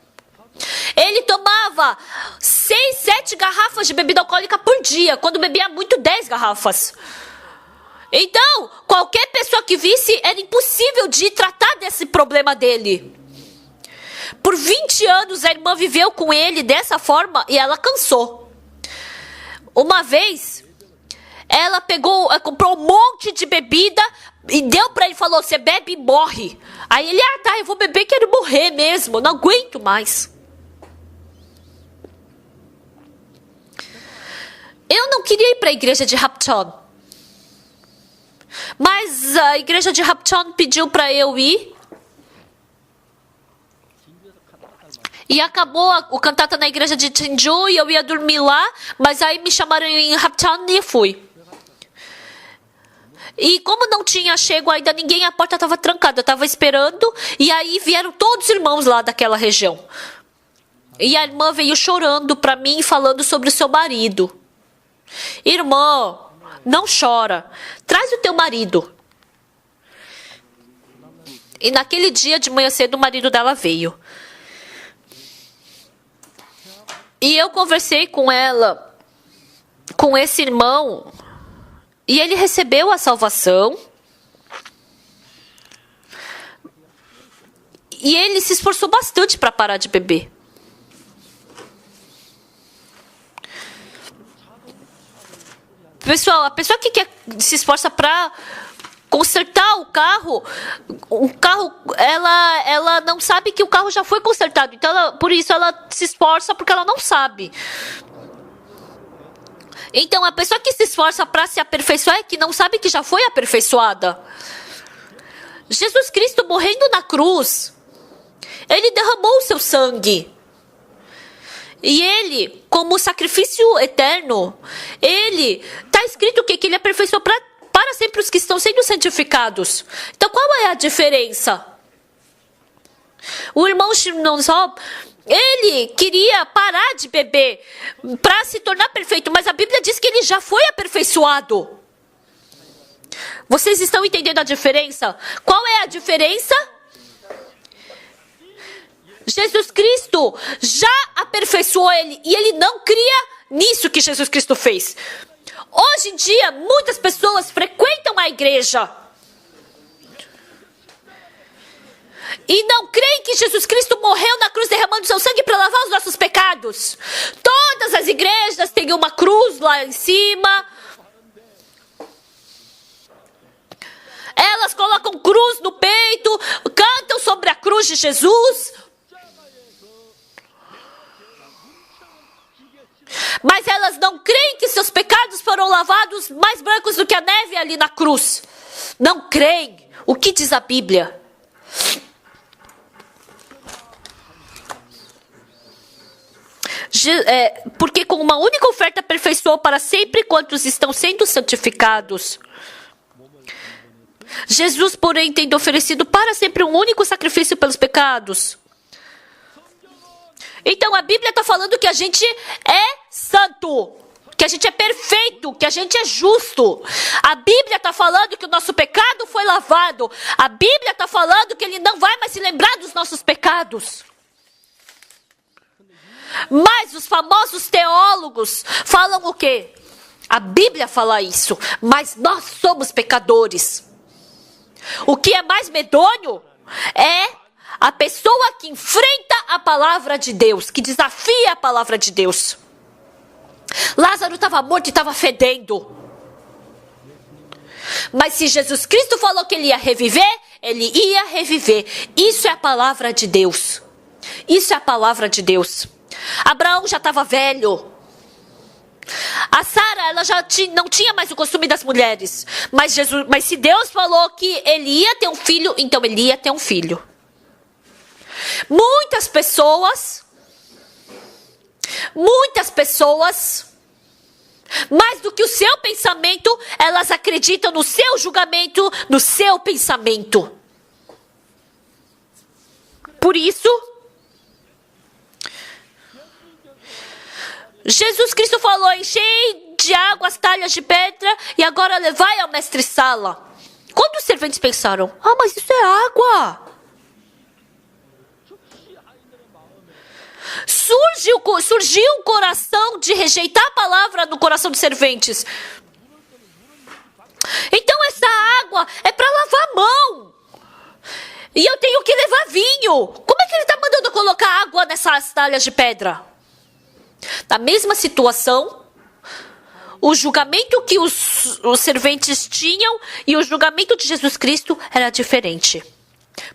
ele tomava 6, 7 garrafas de bebida alcoólica por dia. Quando bebia muito, 10 garrafas. Então, qualquer pessoa que visse, era impossível de tratar desse problema dele. Por 20 anos, a irmã viveu com ele dessa forma e ela cansou. Uma vez, ela comprou um monte de bebida e deu para ele, falou, você bebe e morre. Aí ele, tá, eu vou beber, quero morrer mesmo, não aguento mais. Eu não queria ir para a igreja de Hapcheon, mas a igreja de Hapcheon pediu para eu ir. E acabou o cantata na igreja de Chenju e eu ia dormir lá, mas aí me chamaram em Hapcheon e fui. E como não tinha chego ainda ninguém, a porta estava trancada, eu estava esperando, e aí vieram todos os irmãos lá daquela região. E a irmã veio chorando para mim, falando sobre o seu marido. Irmã, não chora, traz o teu marido. E naquele dia de manhã cedo o marido dela veio. E eu conversei com ela, com esse irmão, e ele recebeu a salvação. E ele se esforçou bastante para parar de beber. Pessoal, a pessoa que se esforça para consertar o carro, ela não sabe que o carro já foi consertado. Então, por isso ela se esforça, porque ela não sabe. Então, a pessoa que se esforça para se aperfeiçoar é que não sabe que já foi aperfeiçoada. Jesus Cristo morrendo na cruz, ele derramou o seu sangue. E ele, como sacrifício eterno, está escrito que ele aperfeiçoou para sempre os que estão sendo santificados. Então, qual é a diferença? O irmão Shinonso, ele queria parar de beber para se tornar perfeito, mas a Bíblia diz que ele já foi aperfeiçoado. Vocês estão entendendo a diferença? Qual é a diferença? Jesus Cristo já aperfeiçoou ele e ele não cria nisso que Jesus Cristo fez. Hoje em dia, muitas pessoas frequentam a igreja e não creem que Jesus Cristo morreu na cruz derramando seu sangue para lavar os nossos pecados. Todas as igrejas têm uma cruz lá em cima. Elas colocam cruz no peito, cantam sobre a cruz de Jesus. Mas elas não creem que seus pecados foram lavados mais brancos do que a neve ali na cruz. Não creem. O que diz a Bíblia? Porque com uma única oferta aperfeiçoou para sempre quantos estão sendo santificados. Jesus, porém, tendo oferecido para sempre um único sacrifício pelos pecados. Então a Bíblia está falando que a gente é santo, que a gente é perfeito, que a gente é justo. A Bíblia está falando que o nosso pecado foi lavado. A Bíblia está falando que ele não vai mais se lembrar dos nossos pecados. Mas os famosos teólogos falam o quê? A Bíblia fala isso, mas nós somos pecadores. O que é mais medonho é a pessoa que enfrenta a palavra de Deus, que desafia a palavra de Deus. Lázaro estava morto e estava fedendo. Mas se Jesus Cristo falou que ele ia reviver, ele ia reviver. Isso é a palavra de Deus. Isso é a palavra de Deus. Abraão já estava velho. A Sara, ela já não tinha mais o costume das mulheres. Mas se Deus falou que ele ia ter um filho, então ele ia ter um filho. Muitas pessoas, mais do que o seu pensamento, elas acreditam no seu julgamento, no seu pensamento. Por isso, Jesus Cristo falou: enchei de água as talhas de pedra e agora levai ao mestre-sala. Quando os serventes pensaram: mas isso é água. Surgiu um coração de rejeitar a palavra no coração dos serventes. Então essa água é para lavar a mão. E eu tenho que levar vinho. Como é que ele está mandando colocar água nessas talhas de pedra? Na mesma situação, o julgamento que os serventes tinham e o julgamento de Jesus Cristo era diferente.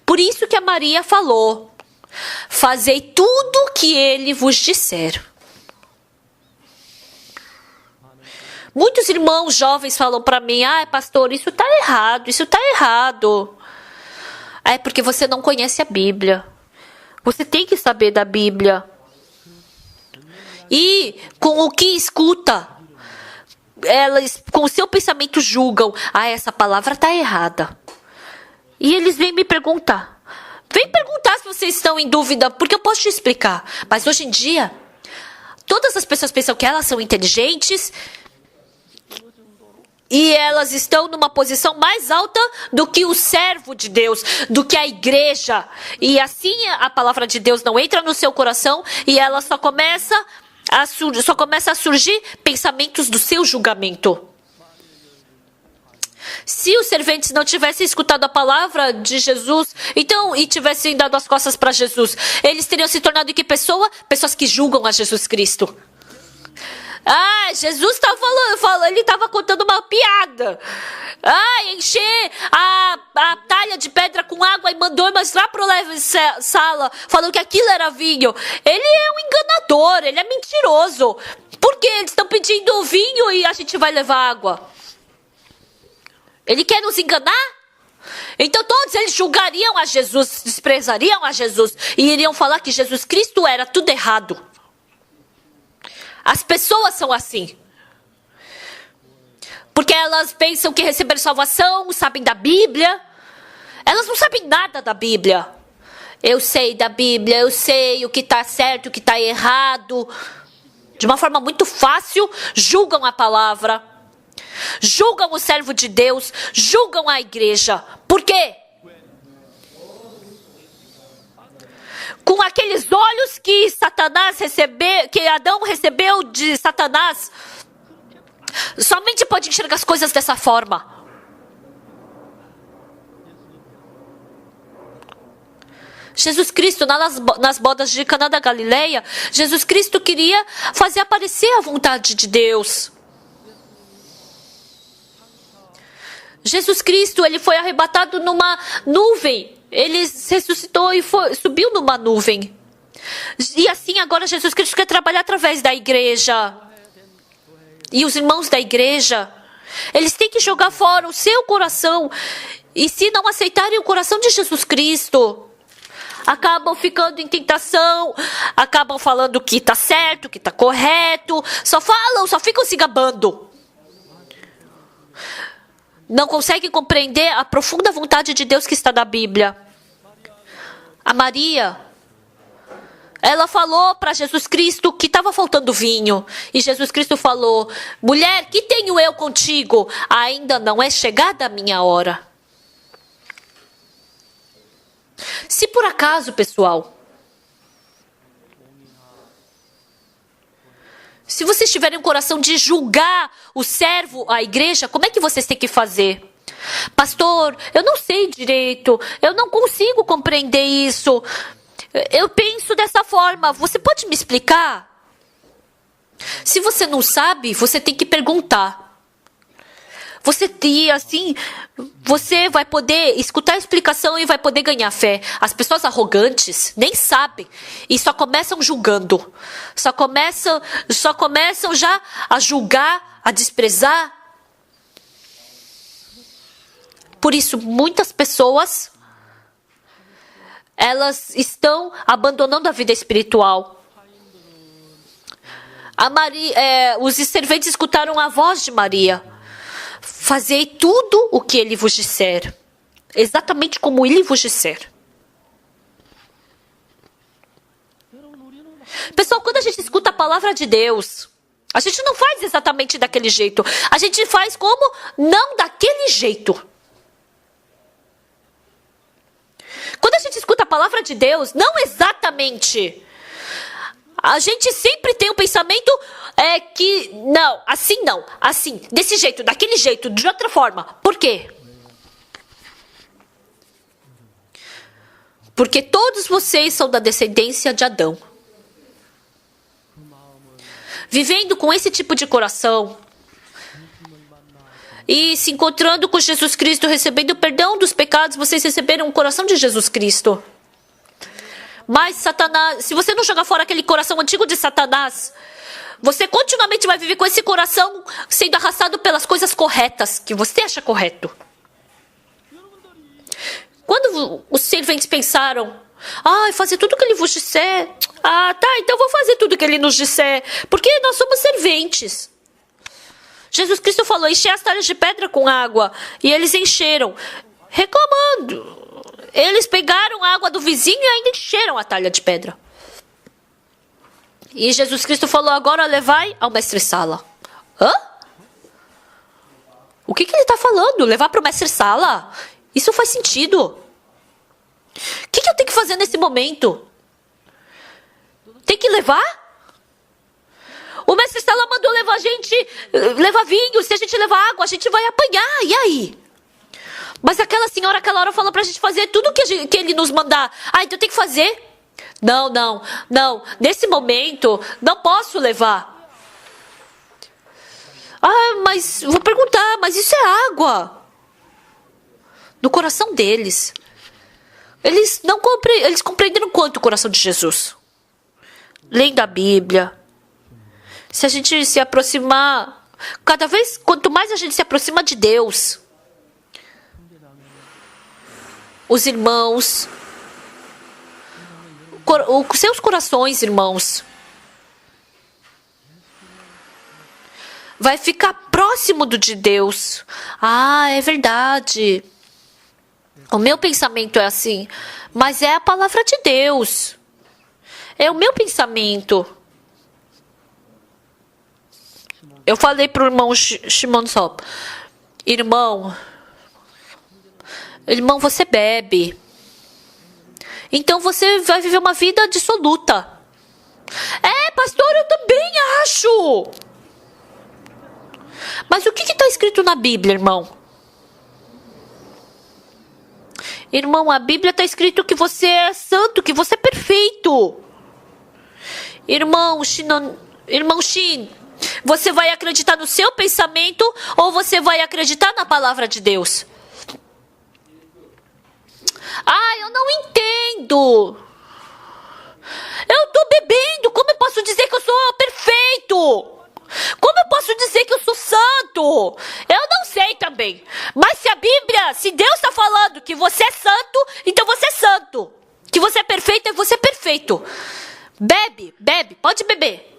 Por isso que a Maria falou: fazei tudo o que ele vos disser. Muitos irmãos jovens falam para mim: pastor, isso está errado, isso está errado. É porque você não conhece a Bíblia. Você tem que saber da Bíblia. E com o que escuta, elas com o seu pensamento julgam: essa palavra está errada. E eles vêm me perguntar. Vem perguntar se vocês estão em dúvida, porque eu posso te explicar. Mas hoje em dia, todas as pessoas pensam que elas são inteligentes e elas estão numa posição mais alta do que o servo de Deus, do que a igreja. E assim a palavra de Deus não entra no seu coração e ela só começa a surgir pensamentos do seu julgamento. Se os serventes não tivessem escutado a palavra de Jesus, e tivessem dado as costas para Jesus, eles teriam se tornado em que pessoa? Pessoas que julgam a Jesus Cristo. Jesus estava falando, ele estava contando uma piada. Encher a talha de pedra com água e mandou mais lá para o sala, falando que aquilo era vinho. Ele é um enganador, ele é mentiroso. Por que eles estão pedindo vinho e a gente vai levar água? Ele quer nos enganar? Então todos eles julgariam a Jesus, desprezariam a Jesus e iriam falar que Jesus Cristo era tudo errado. As pessoas são assim. Porque elas pensam que receberam salvação, sabem da Bíblia. Elas não sabem nada da Bíblia. Eu sei da Bíblia, eu sei o que está certo, o que está errado. De uma forma muito fácil, julgam a palavra. Julgam o servo de Deus, julgam a igreja. Por quê? Com aqueles olhos que que Adão recebeu de Satanás, somente pode enxergar as coisas dessa forma. Jesus Cristo, nas bodas de Caná da Galileia, Jesus Cristo queria fazer aparecer a vontade de Deus. Jesus Cristo, ele foi arrebatado numa nuvem. Ele ressuscitou e subiu numa nuvem. E assim agora Jesus Cristo quer trabalhar através da igreja. E os irmãos da igreja, eles têm que jogar fora o seu coração. E se não aceitarem o coração de Jesus Cristo, acabam ficando em tentação, acabam falando que está certo, que está correto, só ficam se gabando. Não conseguem compreender a profunda vontade de Deus que está na Bíblia. A Maria, ela falou para Jesus Cristo que estava faltando vinho. E Jesus Cristo falou: mulher, que tenho eu contigo? Ainda não é chegada a minha hora. Se por acaso, pessoal, se vocês tiverem um coração de julgar o servo, a igreja, como é que vocês têm que fazer? Pastor, eu não sei direito, eu não consigo compreender isso. Eu penso dessa forma. Você pode me explicar? Se você não sabe, você tem que perguntar. Você vai poder escutar a explicação e vai poder ganhar fé. As pessoas arrogantes nem sabem e só começam julgando. Só começam já a julgar, a desprezar. Por isso, muitas pessoas, elas estão abandonando a vida espiritual. Os serventes escutaram a voz de Maria. Fazei tudo o que ele vos disser. Exatamente como ele vos disser. Pessoal, quando a gente escuta a palavra de Deus, a gente não faz exatamente daquele jeito. A gente faz como não daquele jeito. Quando a gente escuta a palavra de Deus, não exatamente. A gente sempre tem um pensamento que não, assim, desse jeito, daquele jeito, de outra forma. Por quê? Porque todos vocês são da descendência de Adão. Vivendo com esse tipo de coração e se encontrando com Jesus Cristo, recebendo o perdão dos pecados, vocês receberam o coração de Jesus Cristo. Mas Satanás, se você não jogar fora aquele coração antigo de Satanás, você continuamente vai viver com esse coração sendo arrastado pelas coisas corretas, que você acha correto. Quando os serventes pensaram, fazer tudo o que ele vos disser. Então vou fazer tudo o que ele nos disser, porque nós somos serventes. Jesus Cristo falou, encher as talhas de pedra com água, e eles encheram, reclamando. Eles pegaram a água do vizinho e ainda encheram a talha de pedra. E Jesus Cristo falou, agora levai ao mestre-sala. Hã? O que ele está falando? Levar para o mestre-sala? Isso faz sentido. O que eu tenho que fazer nesse momento? Tem que levar? O mestre-sala mandou levar a gente, levar vinho. Se a gente levar água, a gente vai apanhar. E aí? Mas aquela senhora, aquela hora, falou pra gente fazer tudo que ele nos mandar. Então tem que fazer? Não. Nesse momento, não posso levar. Mas vou perguntar, mas isso é água. No coração deles. Eles compreenderam quanto o coração de Jesus. Lendo a Bíblia. Se a gente se aproximar, quanto mais a gente se aproxima de Deus, os irmãos, os seus corações, irmãos, vai ficar próximo do de Deus. É verdade. O meu pensamento é assim, mas é a palavra de Deus. É o meu pensamento. Eu falei para o irmão Shimon Sop, irmão, você bebe. Então você vai viver uma vida dissoluta. Pastor, eu também acho. Mas o que está escrito na Bíblia, irmão? Irmão, a Bíblia está escrito que você é santo, que você é perfeito. Irmão Shin, você vai acreditar no seu pensamento ou você vai acreditar na palavra de Deus? Eu não entendo. Eu estou bebendo. Como eu posso dizer que eu sou perfeito? Como eu posso dizer que eu sou santo? Eu não sei também. Mas se Deus está falando que você é santo, então você é santo. Que você é perfeito, você é perfeito. Bebe, pode beber.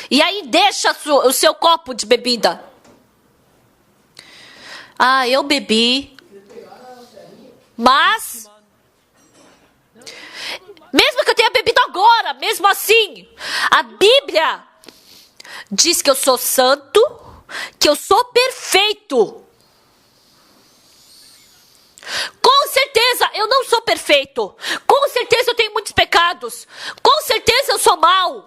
E aí deixa o seu copo de bebida. Eu bebi. Mas mesmo que eu tenha bebido agora, mesmo assim, a Bíblia diz que eu sou santo, que eu sou perfeito. Com certeza eu não sou perfeito. Com certeza eu tenho muitos pecados. Com certeza eu sou mau.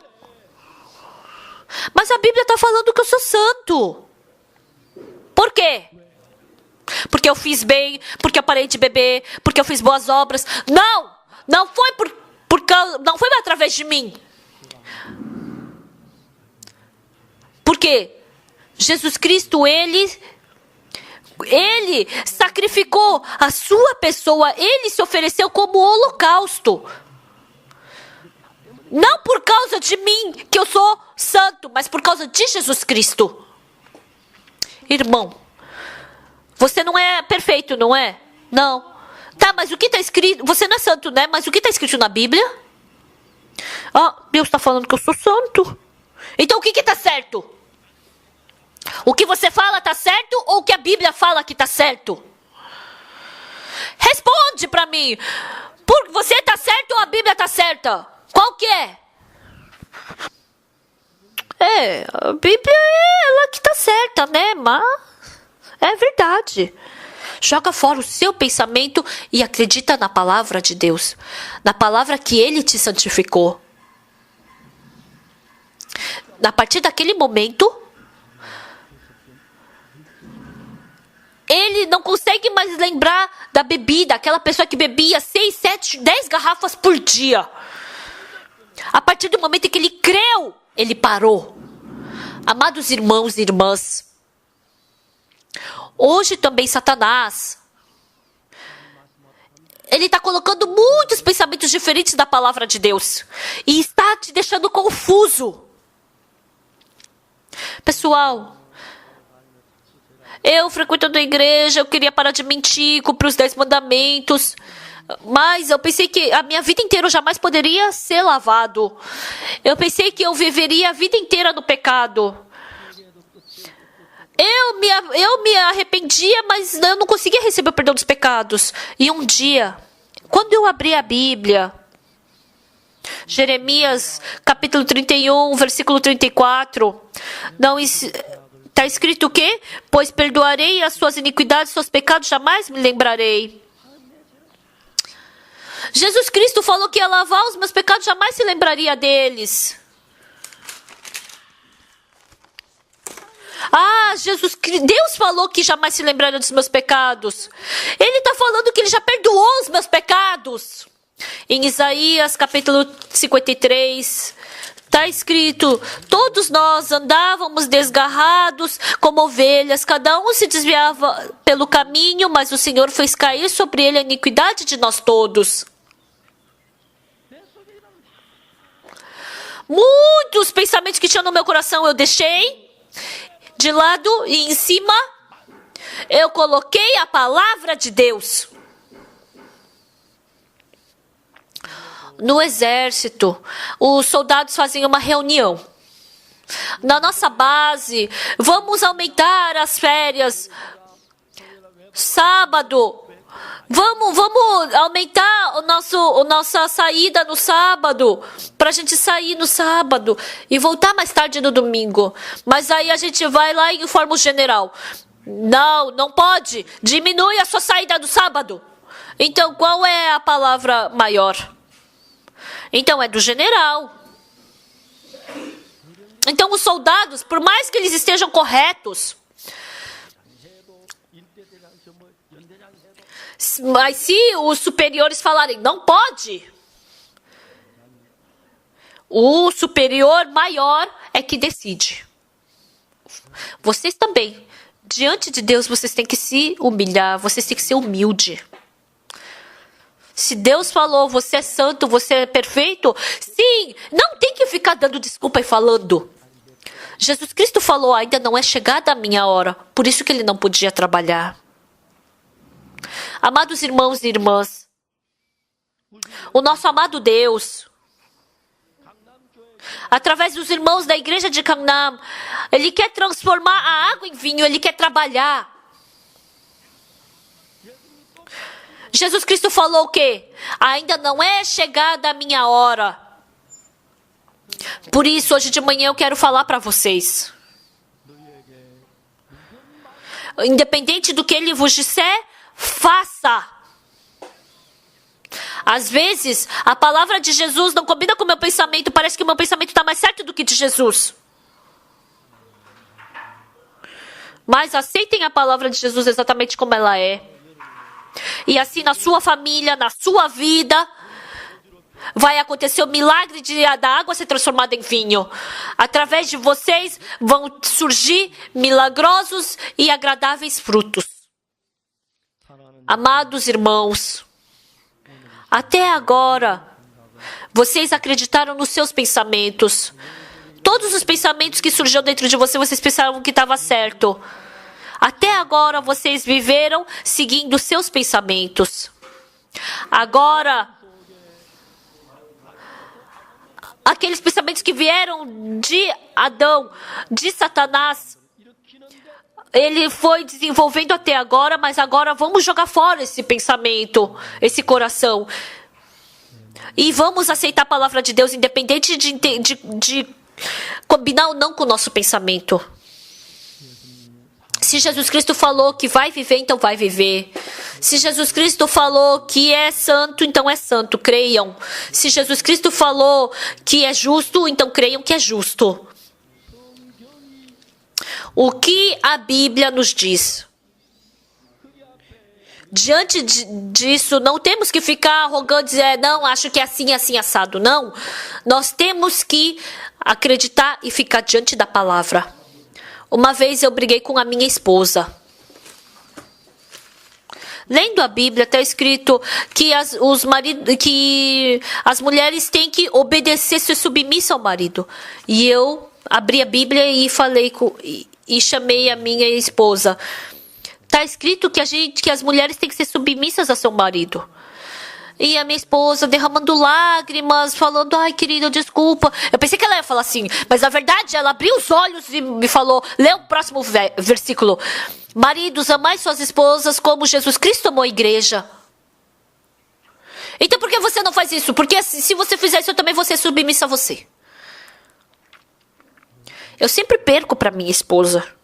Mas a Bíblia está falando que eu sou santo. Por quê? Porque eu fiz fiz bem, porque eu parei de beber, porque eu fiz boas obras. Não foi não foi através de mim. Porque Jesus Cristo, ele sacrificou a sua pessoa, ele se ofereceu como holocausto. Não por causa de mim, que eu sou santo, mas por causa de Jesus Cristo. Irmão, você não é perfeito, não é? Não. Tá, mas o que está escrito? Você não é santo, né? Mas o que está escrito na Bíblia? Deus está falando que eu sou santo. Então o que está certo? O que você fala está certo ou o que a Bíblia fala que está certo? Responde para mim. Você está certo ou a Bíblia está certa? Qual que é? A Bíblia é ela que está certa, né? Mas é verdade. Joga fora o seu pensamento e acredita na palavra de Deus. Na palavra que Ele te santificou. A partir daquele momento, ele não consegue mais lembrar da bebida. Aquela pessoa que bebia 6, 7, 10 garrafas por dia. A partir do momento em que ele creu, ele parou. Amados irmãos e irmãs, hoje também Satanás, ele está colocando muitos pensamentos diferentes da palavra de Deus. E está te deixando confuso. Pessoal, eu frequentando a igreja, eu queria parar de mentir, cumprir os 10 mandamentos. Mas eu pensei que a minha vida inteira eu jamais poderia ser lavado. Eu pensei que eu viveria a vida inteira no pecado. Eu me arrependia, mas eu não conseguia receber o perdão dos pecados. E um dia, quando eu abri a Bíblia, Jeremias capítulo 31, versículo 34, está escrito o quê? Pois perdoarei as suas iniquidades, seus pecados jamais me lembrarei. Jesus Cristo falou que ia lavar os meus pecados, jamais se lembraria deles. Deus falou que jamais se lembraria dos meus pecados. Ele está falando que ele já perdoou os meus pecados. Em Isaías capítulo 53, está escrito: todos nós andávamos desgarrados como ovelhas, cada um se desviava pelo caminho, mas o Senhor fez cair sobre ele a iniquidade de nós todos. Muitos pensamentos que tinham no meu coração eu deixei de lado e em cima eu coloquei a palavra de Deus. No exército, os soldados faziam uma reunião. Na nossa base, vamos aumentar as férias. Sábado, vamos aumentar nossa saída no sábado, para a gente sair no sábado e voltar mais tarde no domingo. Mas aí a gente vai lá e informa o general: não pode, diminui a sua saída do sábado. Então qual é a palavra maior? Então é do general. Então os soldados, por mais que eles estejam corretos, mas se os superiores falarem não pode, o superior maior é que decide. Vocês também, diante de Deus, vocês têm que se humilhar, vocês têm que ser humilde. Se Deus falou, você é santo, você é perfeito, sim, não tem que ficar dando desculpa e falando. Jesus Cristo falou: ainda não é chegada a minha hora, por isso que ele não podia trabalhar. Amados irmãos e irmãs, o nosso amado Deus, através dos irmãos da igreja de Gangnam, ele quer transformar a água em vinho, ele quer trabalhar. Jesus Cristo falou o quê? Ainda não é chegada a minha hora. Por isso, hoje de manhã eu quero falar para vocês. Independente do que ele vos disser, faça. Às vezes, a palavra de Jesus não combina com o meu pensamento. Parece que o meu pensamento está mais certo do que de Jesus. Mas aceitem a palavra de Jesus exatamente como ela é. E assim na sua família, na sua vida, vai acontecer o milagre da água ser transformada em vinho. Através de vocês vão surgir milagrosos e agradáveis frutos. Amados irmãos, até agora, vocês acreditaram nos seus pensamentos. Todos os pensamentos que surgiram dentro de vocês pensaram que estava certo. Até agora, vocês viveram seguindo seus pensamentos. Agora, aqueles pensamentos que vieram de Adão, de Satanás, ele foi desenvolvendo até agora, mas agora vamos jogar fora esse pensamento, esse coração. E vamos aceitar a palavra de Deus, independente de combinar ou não com o nosso pensamento. Se Jesus Cristo falou que vai viver, então vai viver. Se Jesus Cristo falou que é santo, então é santo, creiam. Se Jesus Cristo falou que é justo, então creiam que é justo. O que a Bíblia nos diz? Diante disso, não temos que ficar arrogando e dizer, não, acho que é assim, assim, assado. Não. Nós temos que acreditar e ficar diante da palavra. Uma vez eu briguei com a minha esposa. Lendo a Bíblia, está escrito que as mulheres têm que obedecer, ser submissa ao marido. E eu abri a Bíblia e falei e chamei a minha esposa. Está escrito que as mulheres têm que ser submissas a seu marido. E a minha esposa derramando lágrimas, falando, ai querida, desculpa. Eu pensei que ela ia falar assim, mas na verdade ela abriu os olhos e me falou, lê o próximo versículo. Maridos, amai suas esposas como Jesus Cristo amou a igreja. Então por que você não faz isso? Porque se você fizer isso, eu também vou ser submissa a você. Eu sempre perco para minha esposa.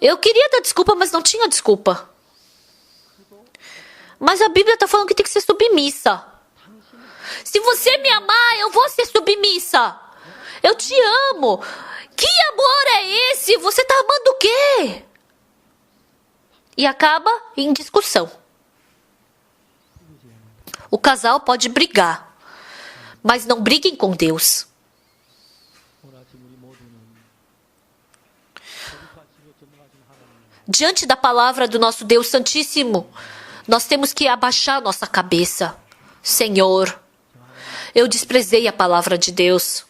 Eu queria dar desculpa, mas não tinha desculpa. Mas a Bíblia está falando que tem que ser submissa. Se você me amar, eu vou ser submissa. Eu te amo. Que amor é esse? Você está amando o quê? E acaba em discussão. O casal pode brigar, mas não briguem com Deus. Diante da palavra do nosso Deus Santíssimo, nós temos que abaixar nossa cabeça. Senhor, eu desprezei a palavra de Deus.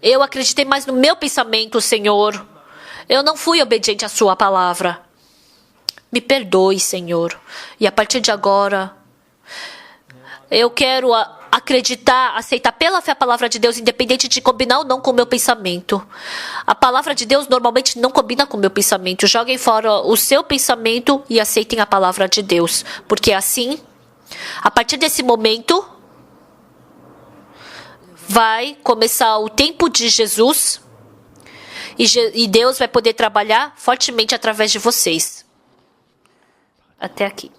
Eu acreditei mais no meu pensamento, Senhor. Eu não fui obediente à sua palavra. Me perdoe, Senhor. E a partir de agora, eu quero acreditar, aceitar pela fé a palavra de Deus, independente de combinar ou não com o meu pensamento. A palavra de Deus normalmente não combina com o meu pensamento. Joguem fora o seu pensamento e aceitem a palavra de Deus. Porque assim, a partir desse momento, vai começar o tempo de Jesus e Deus vai poder trabalhar fortemente através de vocês. Até aqui.